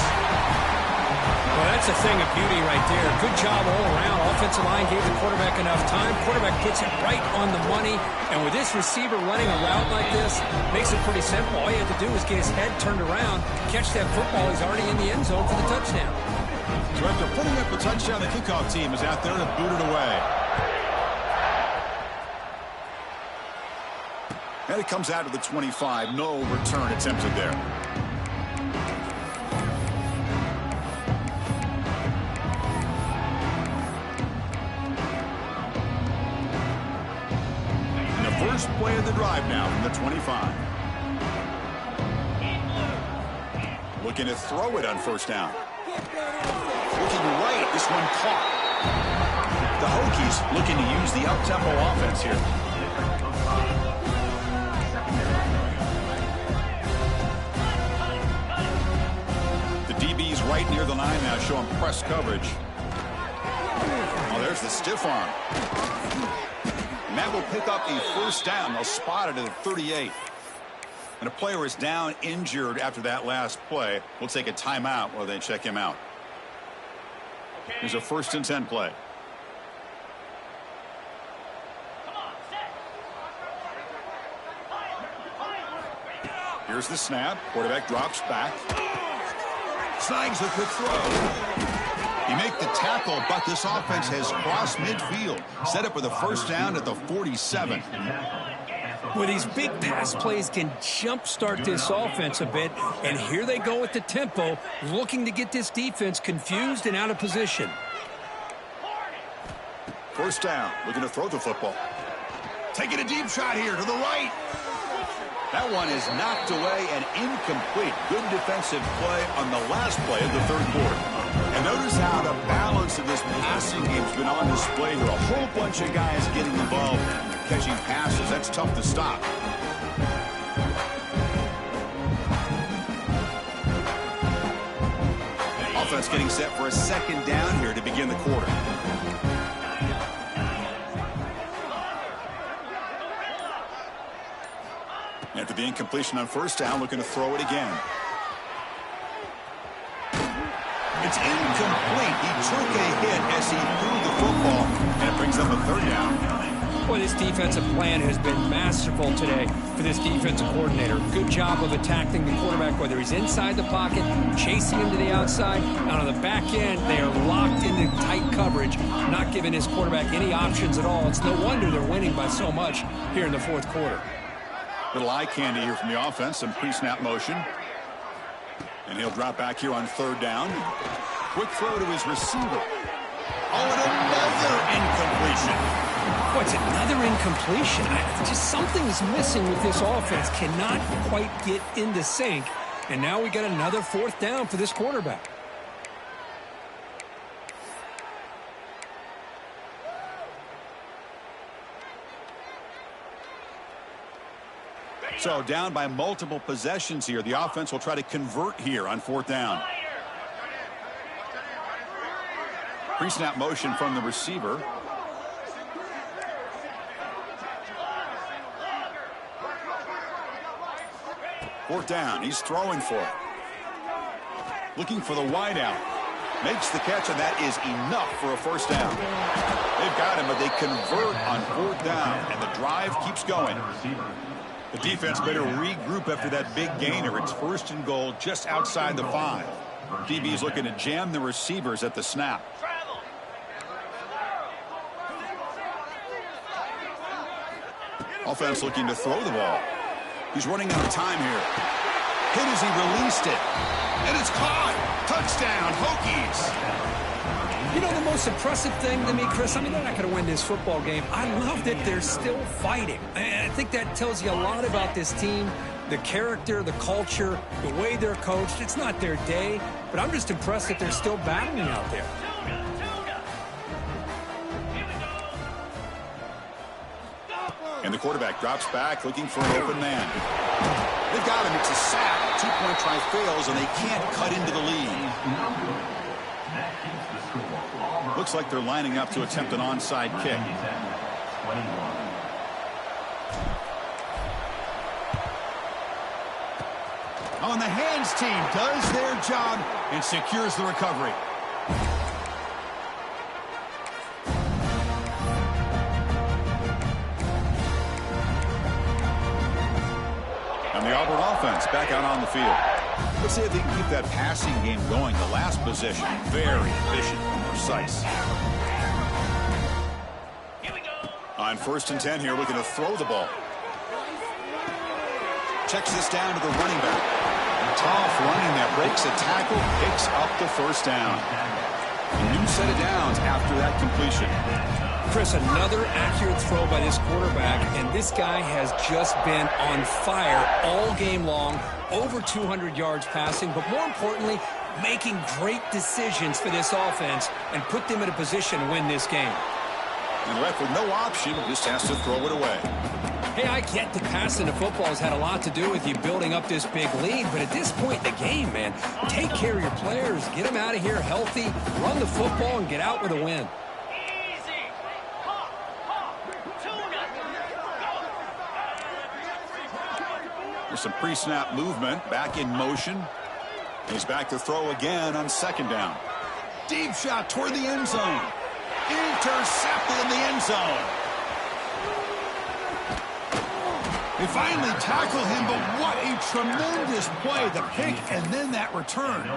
[SPEAKER 2] Well, that's a thing of beauty right there. Good job all around. Offensive line gave the quarterback enough time. Quarterback puts it right on the money. And with this receiver running a route like this, makes it pretty simple. All you have to do is get his head turned around, catch that football. He's already in the end zone for the touchdown.
[SPEAKER 1] So after putting up a touchdown, the kickoff team is out there to boot it away. And it comes out of the 25. No return attempted there. And the first play of the drive now from the 25. Looking to throw it on first down. Looking right. This one caught. The Hokies looking to use the up-tempo offense here. The DB's right near the line now, showing press coverage. Oh, there's the stiff arm. And that will pick up a first down. They'll spot it at the 38. And a player is down injured after that last play. We'll take a timeout while they check him out. Here's a 1st and 10 play. Here's the snap. Quarterback drops back. Snags a quick throw. You make the tackle, but this offense has crossed midfield. Set up with a first down at the 47.
[SPEAKER 2] Well, these big pass plays can jumpstart this offense a bit, and here they go with the tempo, looking to get this defense confused and out of position.
[SPEAKER 1] First down, looking to throw the football. Taking a deep shot here to the right. That one is knocked away and incomplete. Good defensive play on the last play of the 3rd quarter. And notice how the balance of this passing game has been on display here. A whole bunch of guys getting involved, catching passes. That's tough to stop. Offense getting set for a 2nd down here to begin the quarter. After the incompletion on first down, looking to throw it again. It's incomplete. He took a hit as he threw the football, and it brings up a 3rd down.
[SPEAKER 2] Boy, this defensive plan has been masterful today for this defensive coordinator. Good job of attacking the quarterback, whether he's inside the pocket, chasing him to the outside, and on the back end, they are locked into tight coverage, not giving his quarterback any options at all. It's no wonder they're winning by so much here in the 4th quarter.
[SPEAKER 1] Little eye candy here from the offense, some pre-snap motion. And he'll drop back here on 3rd down. Quick throw to his receiver. Oh, and another incompletion.
[SPEAKER 2] What's another incompletion? Just something is missing with this offense. Cannot quite get into sync. And now we got another 4th down for this quarterback.
[SPEAKER 1] So down by multiple possessions here. The offense will try to convert here on 4th down. Pre-snap motion from the receiver. Fourth down. He's throwing for it. Looking for the wideout. Makes the catch, and that is enough for a first down. They've got him, but they convert on 4th down, and the drive keeps going. The defense better regroup after that big gainer. It's 1st and goal just outside the 5. DB's looking to jam the receivers at the snap. Offense looking to throw the ball. He's running out of time here. Hit as he released it. And it's caught. Touchdown, Hokies.
[SPEAKER 2] You know, the most impressive thing to me, Chris, I mean, they're not going to win this football game. I love that they're still fighting. And I think that tells you a lot about this team, the character, the culture, the way they're coached. It's not their day, but I'm just impressed that they're still battling out there.
[SPEAKER 1] And the quarterback drops back, looking for an open man. They've got him. It's a sack. 2-point try fails, and they can't cut into the lead. Looks like they're lining up to attempt an onside kick. Oh, and the hands team does their job and secures the recovery. And the Auburn offense back out on the field. Let's see if they can keep that passing game going. The last possession, very efficient and precise.
[SPEAKER 3] Here we go.
[SPEAKER 1] On 1st and 10 here, looking to throw the ball. Checks this down to the running back. Tough running that breaks a tackle, picks up the first down. A new set of downs after that completion.
[SPEAKER 2] Chris, another accurate throw by this quarterback, and this guy has just been on fire all game long, over 200 yards passing, but more importantly, making great decisions for this offense and put them in a position to win this game.
[SPEAKER 1] And left with no option, just has to throw it away.
[SPEAKER 2] Hey, I get that passing the football has had a lot to do with you building up this big lead, but at this point in the game, man, take care of your players, get them out of here healthy, run the football, and get out with a win.
[SPEAKER 3] Easy. Hop, hop. 2-0.
[SPEAKER 1] There's some pre-snap movement, back in motion. He's back to throw again on second down. Deep shot toward the end zone. Intercepted in the end zone. They finally tackle him, but what a tremendous play. The pick and then that return.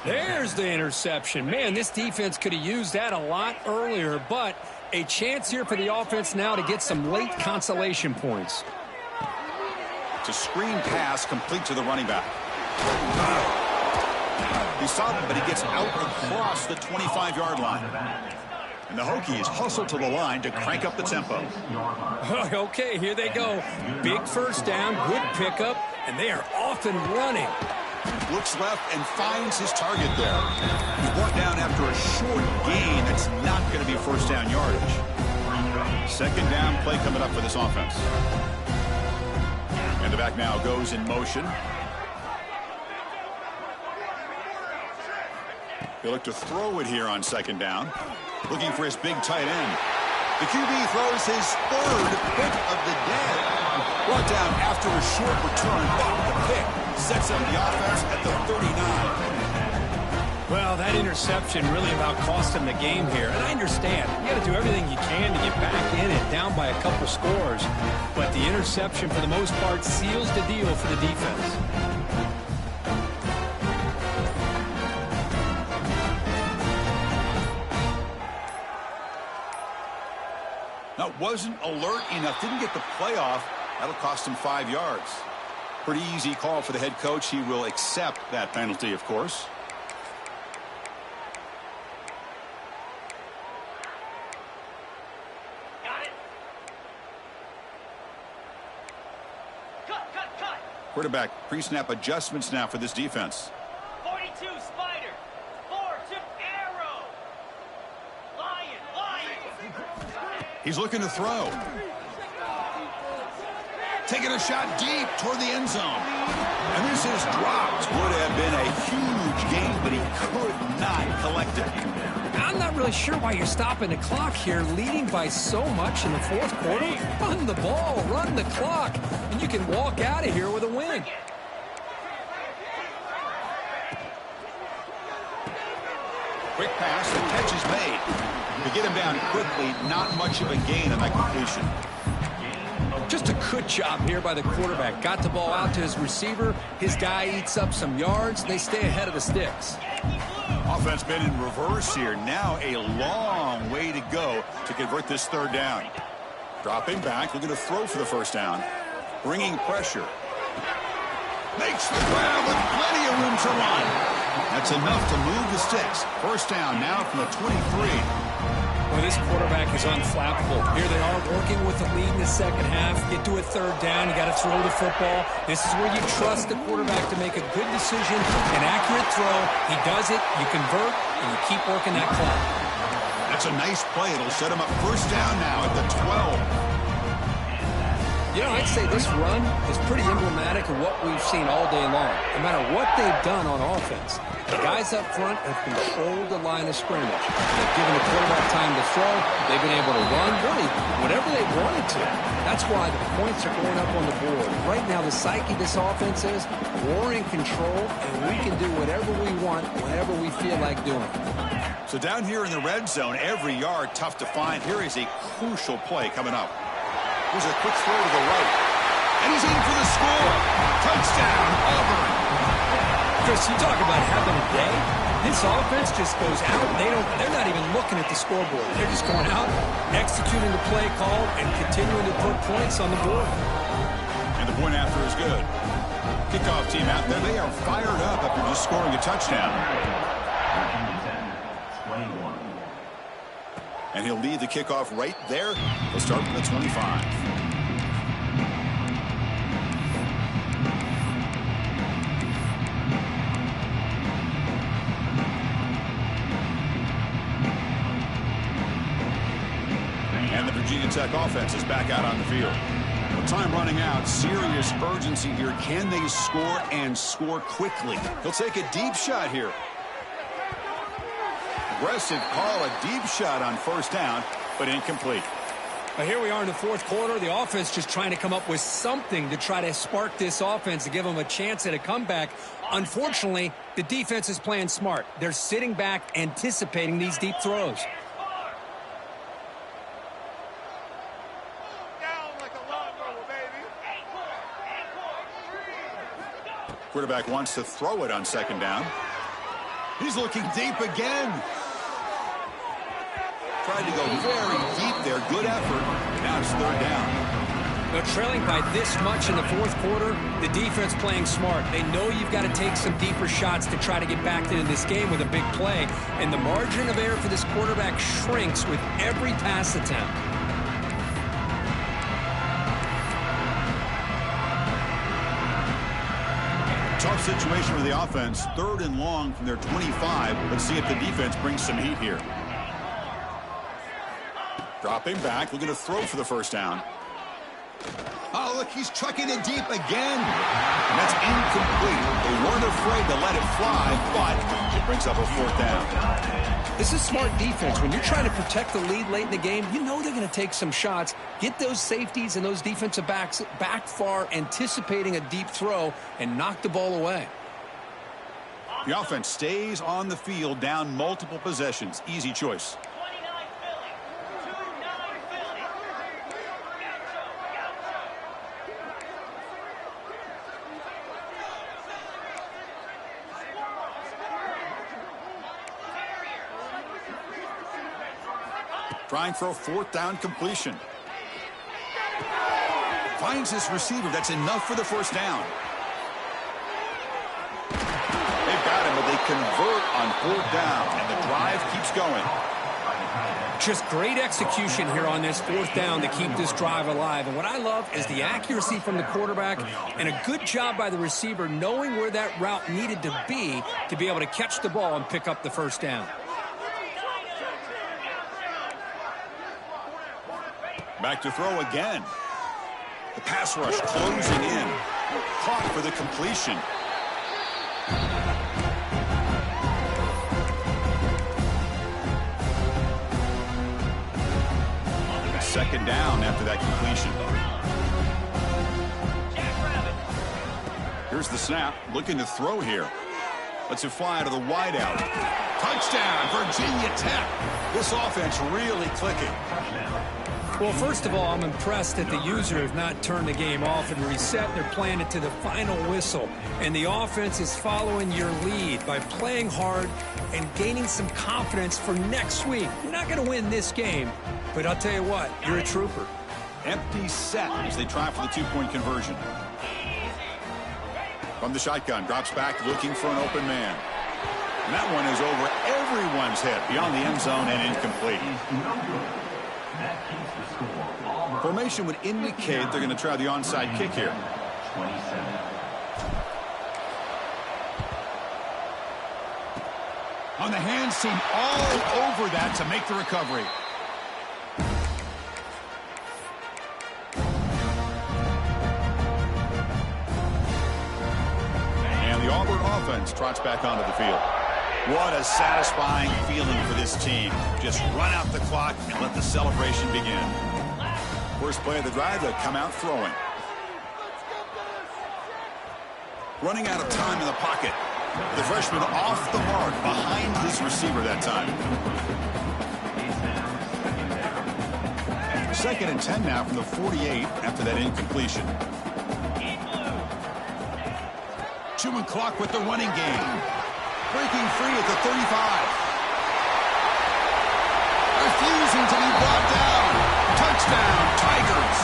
[SPEAKER 2] There's the interception. Man, this defense could have used that a lot earlier, but a chance here for the offense now to get some late consolation points.
[SPEAKER 1] It's a screen pass complete to the running back. He saw him, but he gets out across the 25-yard line. And the Hokies hustle to the line to crank up the tempo.
[SPEAKER 2] Okay, here they go. Big first down, good pickup, and they are off and running.
[SPEAKER 1] Looks left and finds his target there. He's brought down after a short gain. That's not going to be first down yardage. Second down play coming up for this offense. And the back now goes in motion. He'll look to throw it here on second down. Looking for his big tight end. The QB throws his third pick of the day. Brought down after a short return, but the pick sets up the offense at the 39.
[SPEAKER 2] Well, that interception really about cost him the game here. And I understand. You got to do everything you can to get back in it, down by a couple scores. But the interception, for the most part, seals the deal for the defense.
[SPEAKER 1] Now, wasn't alert enough. Didn't get the playoff. That'll cost him 5 yards. Pretty easy call for the head coach. He will accept that penalty, of course.
[SPEAKER 3] Got it. Cut.
[SPEAKER 1] Quarterback pre-snap adjustments now for this defense.
[SPEAKER 3] 42 Spider. 4 to Arrow. Lion.
[SPEAKER 1] He's looking to throw. Taking a shot deep toward the end zone. And this is dropped. Would have been a huge gain, but he could not collect it.
[SPEAKER 2] I'm not really sure why you're stopping the clock here, leading by so much in the fourth quarter. Run the ball, run the clock, and you can walk out of here with a win.
[SPEAKER 1] Quick pass, the catch is made. To get him down quickly, not much of a gain on that completion.
[SPEAKER 2] Just a good job here by the quarterback. Got the ball out to his receiver. His guy eats up some yards. They stay ahead of the sticks.
[SPEAKER 1] Offense been in reverse here. Now a long way to go to convert this third down. Dropping back, looking to throw for the first down. Bringing pressure. Makes the grab with plenty of room to run. That's enough to move the sticks. First down now from the 23.
[SPEAKER 2] Well, this quarterback is unflappable. Here they are working with the lead in the second half. Get to a third down. You got to throw the football. This is where you trust the quarterback to make a good decision, an accurate throw. He does it, you convert, and you keep working that clock.
[SPEAKER 1] That's a nice play. It'll set him up first down now at the 12.
[SPEAKER 2] You know, I'd say this run is pretty emblematic of what we've seen all day long. No matter what they've done on offense, the guys up front have controlled the line of scrimmage. They've given the quarterback time to throw. They've been able to run, really, whatever they wanted to. That's why the points are going up on the board. Right now, the psyche of this offense is we're in control, and we can do whatever we want whenever we feel like doing it.
[SPEAKER 1] So down here in the red zone, every yard tough to find. Here is a crucial play coming up. Here's a quick throw to the right. And he's in for the score. Touchdown, Auburn.
[SPEAKER 2] Chris, you talk about having a day. This offense just goes out. They're not even looking at the scoreboard. They're just going out, executing the play call, and continuing to put points on the board.
[SPEAKER 1] And the point after is good. Kickoff team out there. They are fired up after just scoring a touchdown. And he'll lead the kickoff right there. He'll start from the 25. And the Virginia Tech offense is back out on the field. With time running out, serious urgency here. Can they score and score quickly? He'll take a deep shot here. Aggressive call, a deep shot on first down, but incomplete.
[SPEAKER 2] Well, here we are in the fourth quarter. The offense just trying to come up with something to try to spark this offense to give them a chance at a comeback. Unfortunately, the defense is playing smart. They're sitting back, anticipating these deep throws.
[SPEAKER 1] Quarterback wants to throw it on second down. He's looking deep again. Tried to go very deep there. Good effort. Now it's third down.
[SPEAKER 2] Now, trailing by this much in the fourth quarter, the defense playing smart. They know you've got to take some deeper shots to try to get back into this game with a big play. And the margin of error for this quarterback shrinks with every pass attempt.
[SPEAKER 1] Tough situation for the offense. Third and long from their 25. Let's see if the defense brings some heat here. Dropping back, looking to throw for the first down. Oh, look, he's trucking it deep again. And that's incomplete. They weren't afraid to let it fly, but it brings up a fourth down.
[SPEAKER 2] This is smart defense. When you're trying to protect the lead late in the game, you know they're going to take some shots, get those safeties and those defensive backs back far, anticipating a deep throw, and knock the ball away.
[SPEAKER 1] The offense stays on the field, down multiple possessions. Easy choice. Trying for a fourth down completion. Finds his receiver. That's enough for the first down. They've got him, but they convert on fourth down, and the drive keeps going.
[SPEAKER 2] Just great execution here on this fourth down to keep this drive alive. And what I love is the accuracy from the quarterback and a good job by the receiver knowing where that route needed to be able to catch the ball and pick up the first down.
[SPEAKER 1] Back to throw again. The pass rush closing in. Caught for the completion. Second down after that completion. Here's the snap. Looking to throw here. Lets it fly to the wideout. Touchdown, Virginia Tech. This offense really clicking.
[SPEAKER 2] Well, first of all, I'm impressed that the user has not turned the game off and reset. They're playing it to the final whistle. And the offense is following your lead by playing hard and gaining some confidence for next week. You're not going to win this game, but I'll tell you what, you're a trooper.
[SPEAKER 1] Empty set as they try for the two-point conversion. From the shotgun, drops back looking for an open man. And that one is over everyone's head beyond the end zone and incomplete. Formation would indicate they're going to try the onside kick here. On the hands team all over that to make the recovery. And the Auburn offense trots back onto the field. What a satisfying feeling for this team. Just run out the clock and let the celebration begin. First play of the drive, they'll come out throwing. Running out of time in the pocket. The freshman off the mark behind his receiver that time. Second and 10 now from the 48 after that incompletion. Chewing clock with the running game. Breaking free at the 35. Refusing to be brought down. Touchdown, Tigers.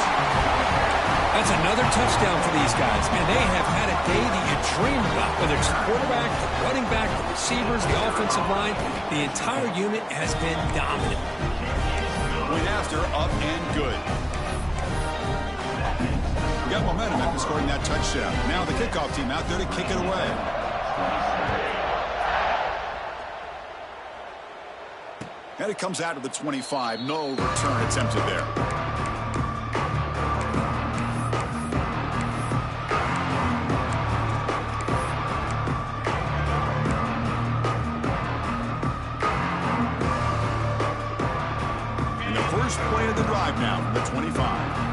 [SPEAKER 2] That's another touchdown for these guys. Man, they have had a day that you dream about. Whether it's the quarterback, the running back, the receivers, the offensive line, the entire unit has been dominant.
[SPEAKER 1] Right after, up and good. We got momentum after scoring that touchdown. Now the kickoff team out there to kick it away. And it comes out of the 25. No return attempted there. And the first play of the drive now from the 25.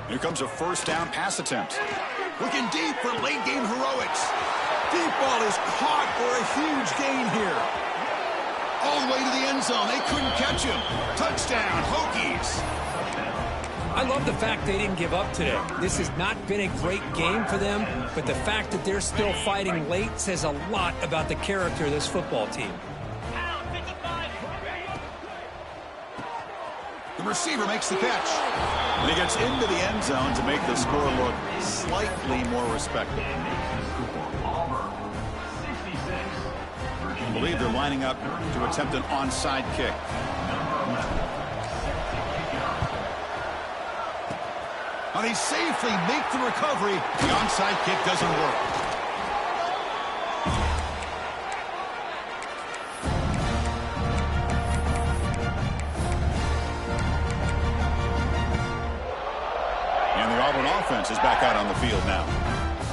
[SPEAKER 1] Here comes a first down pass attempt. Looking deep for late game heroics. Deep ball is caught for a huge gain here. All the way to the end zone. They couldn't catch him. Touchdown, Hokies.
[SPEAKER 2] I love the fact they didn't give up today. This has not been a great game for them, but the fact that they're still fighting late says a lot about the character of this football team.
[SPEAKER 1] The receiver makes the catch. And he gets into the end zone to make the score look slightly more respectable. I believe they're lining up to attempt an onside kick. Now they safely make the recovery. The onside kick doesn't work. Auburn offense is back out on the field now.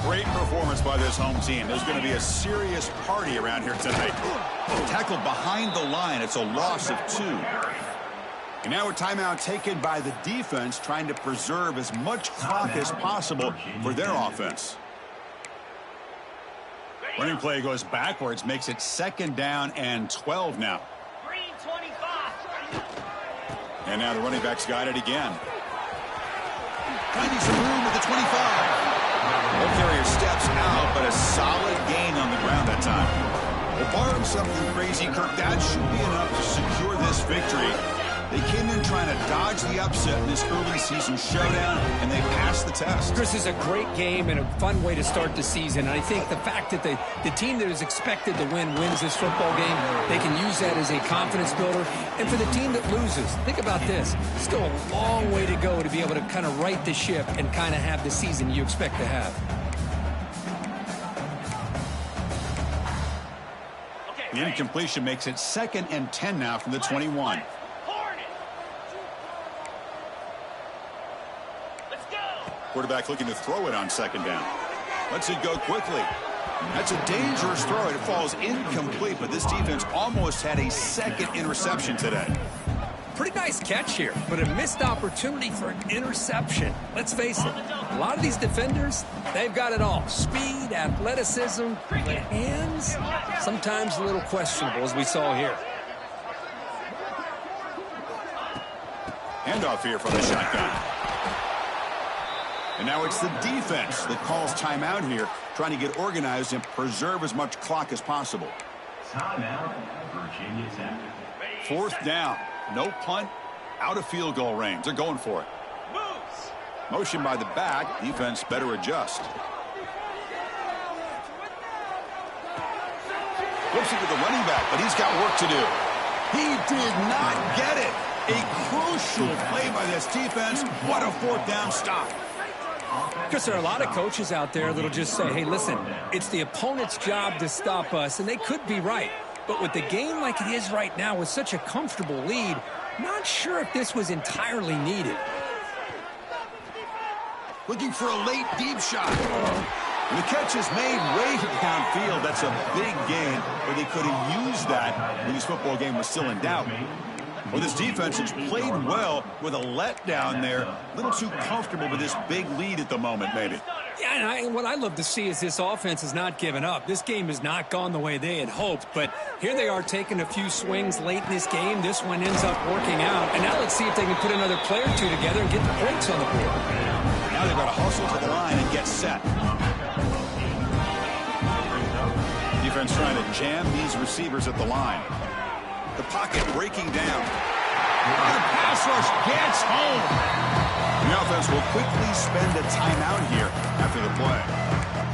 [SPEAKER 1] Great performance by this home team. There's going to be a serious party around here tonight. Tackled behind the line. It's a loss of 2. And now a timeout taken by the defense, trying to preserve as much clock as possible for their offense. Running play goes backwards, makes it 2nd down and 12 now.
[SPEAKER 3] Green 25.
[SPEAKER 1] And now the running back's got it again. Finding some room at the 25. Ball carrier steps out, but a solid gain on the ground that time. Well, barring something crazy, Kirk, that should be enough to secure this victory. They came in trying to dodge the upset in this early season showdown, and they passed the test.
[SPEAKER 2] This is a great game and a fun way to start the season. And I think the fact that the team that is expected to win wins this football game, they can use that as a confidence builder. And for the team that loses, think about this. Still a long way to go to be able to kind of right the ship and kind of have the season you expect to have.
[SPEAKER 1] The incompletion makes it 2nd and 10 now from the 21. Quarterback looking to throw it on 2nd down. Lets it go quickly. That's a dangerous throw. It falls incomplete, but this defense almost had a 2nd interception today.
[SPEAKER 2] Pretty nice catch here, but a missed opportunity for an interception. Let's face it, a lot of these defenders, they've got it all. Speed, athleticism, but hands, sometimes a little questionable, as we saw here.
[SPEAKER 1] Handoff here from the shotgun. And now it's the defense that calls timeout here, trying to get organized and preserve as much clock as possible.
[SPEAKER 4] Timeout, Virginia Tech.
[SPEAKER 1] 4th down. No punt. Out of field goal range. They're going for it.
[SPEAKER 3] Moves.
[SPEAKER 1] Motion by the back. Defense better adjust. Flips it to the running back, but he's got work to do. He did not get it. A crucial play by this defense. What a 4th down stop.
[SPEAKER 2] Because there are a lot of coaches out there that'll just say, hey, listen, it's the opponent's job to stop us, and they could be right. But with the game like it is right now with such a comfortable lead, not sure if this was entirely needed.
[SPEAKER 1] Looking for a late deep shot. And the catch is made way downfield. That's a big gain, but they could have used that when this football game was still in doubt. Well, this defense has played well with a letdown there. A little too comfortable with this big lead at the moment, maybe.
[SPEAKER 2] Yeah, and what I love to see is this offense has not given up. This game has not gone the way they had hoped, but here they are taking a few swings late in this game. This one ends up working out, and now let's see if they can put another play or two together and get the points on the board.
[SPEAKER 1] Now they've got to hustle to the line and get set. Defense trying to jam these receivers at the line. The pocket breaking down. And the pass rush gets home. The offense will quickly spend a timeout here after the play.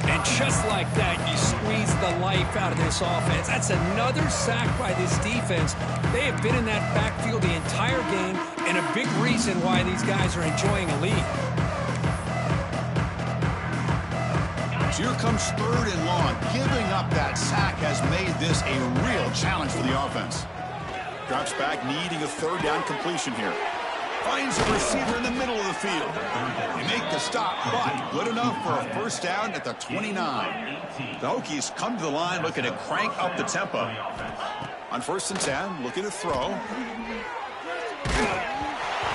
[SPEAKER 2] And just like that, you squeeze the life out of this offense. That's another sack by this defense. They have been in that backfield the entire game, and a big reason why these guys are enjoying a lead.
[SPEAKER 1] So here comes 3rd and long. Giving up that sack has made this a real challenge for the offense. Drops back, needing a 3rd down completion here. Finds a receiver in the middle of the field. They make the stop, but good enough for a 1st down at the 29. The Hokies come to the line looking to crank up the tempo. On 1st and 10, looking to throw. And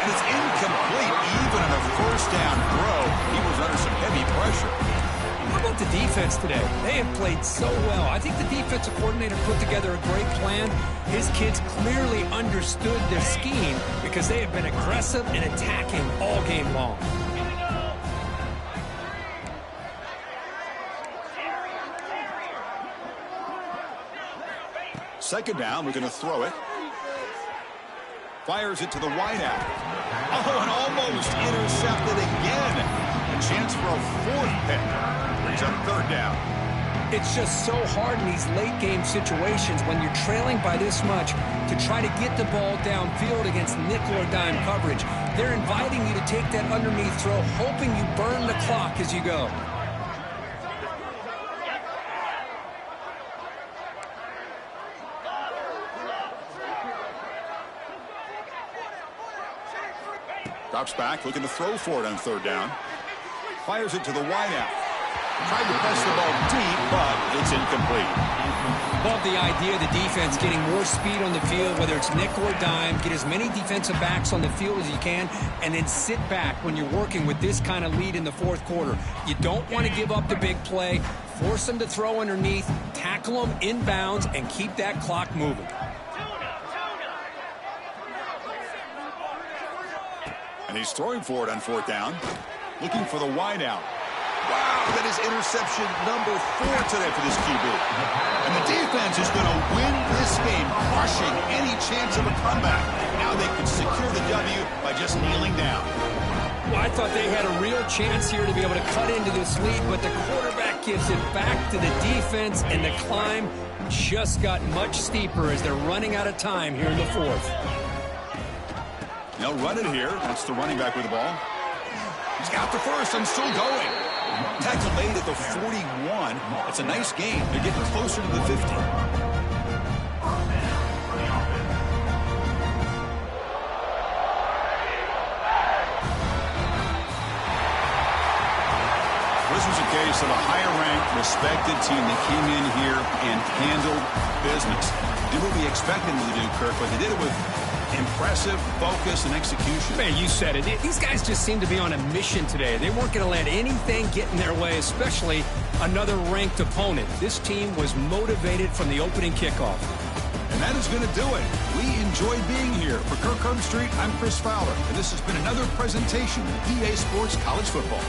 [SPEAKER 1] it's incomplete, even on a 1st down throw. He was under some heavy pressure.
[SPEAKER 2] How about the defense today? They have played so well. I think the defensive coordinator put together a great plan. His kids clearly understood their scheme because they have been aggressive and attacking all game long.
[SPEAKER 1] 2nd down, we're going to throw it. Fires it to the wideout. Oh, and almost intercepted again. A chance for a 4th pick. Brings up 3rd down.
[SPEAKER 2] It's just so hard in these late game situations when you're trailing by this much to try to get the ball downfield against nickel or dime coverage. They're inviting you to take that underneath throw, hoping you burn the clock as you go.
[SPEAKER 1] Drops back, looking to throw for it on 3rd down. Fires it to the wideout. Tried to press the ball deep, but it's incomplete.
[SPEAKER 2] Love the idea of the defense getting more speed on the field, whether it's nickel or dime. Get as many defensive backs on the field as you can, and then sit back when you're working with this kind of lead in the 4th quarter. You don't want to give up the big play. Force them to throw underneath, tackle them inbounds, and keep that clock moving.
[SPEAKER 1] And he's throwing for it on 4th down. Looking for the wideout. Wow, that is interception number 4 today for this QB. And the defense is going to win this game, crushing any chance of a comeback. Now they can secure the W by just kneeling down.
[SPEAKER 2] Well, I thought they had a real chance here to be able to cut into this lead, but the quarterback gives it back to the defense, and the climb just got much steeper as they're running out of time here in the 4th.
[SPEAKER 1] They'll run it here. That's the running back with the ball. He's got the 1st and still going. Tackle made at the 41. It's a nice game. They're getting closer to the 50. This was a case of a higher-ranked, respected team that came in here and handled business. Did what we expected them to do, Kirk, but they did it with impressive focus and execution.
[SPEAKER 2] Man, you said it. These guys just seem to be on a mission today. They weren't going to let anything get in their way, especially another ranked opponent. This team was motivated from the opening kickoff.
[SPEAKER 1] And that is going to do it. We enjoyed being here. For Kirk Street, I'm Chris Fowler, and this has been another presentation of EA Sports College Football.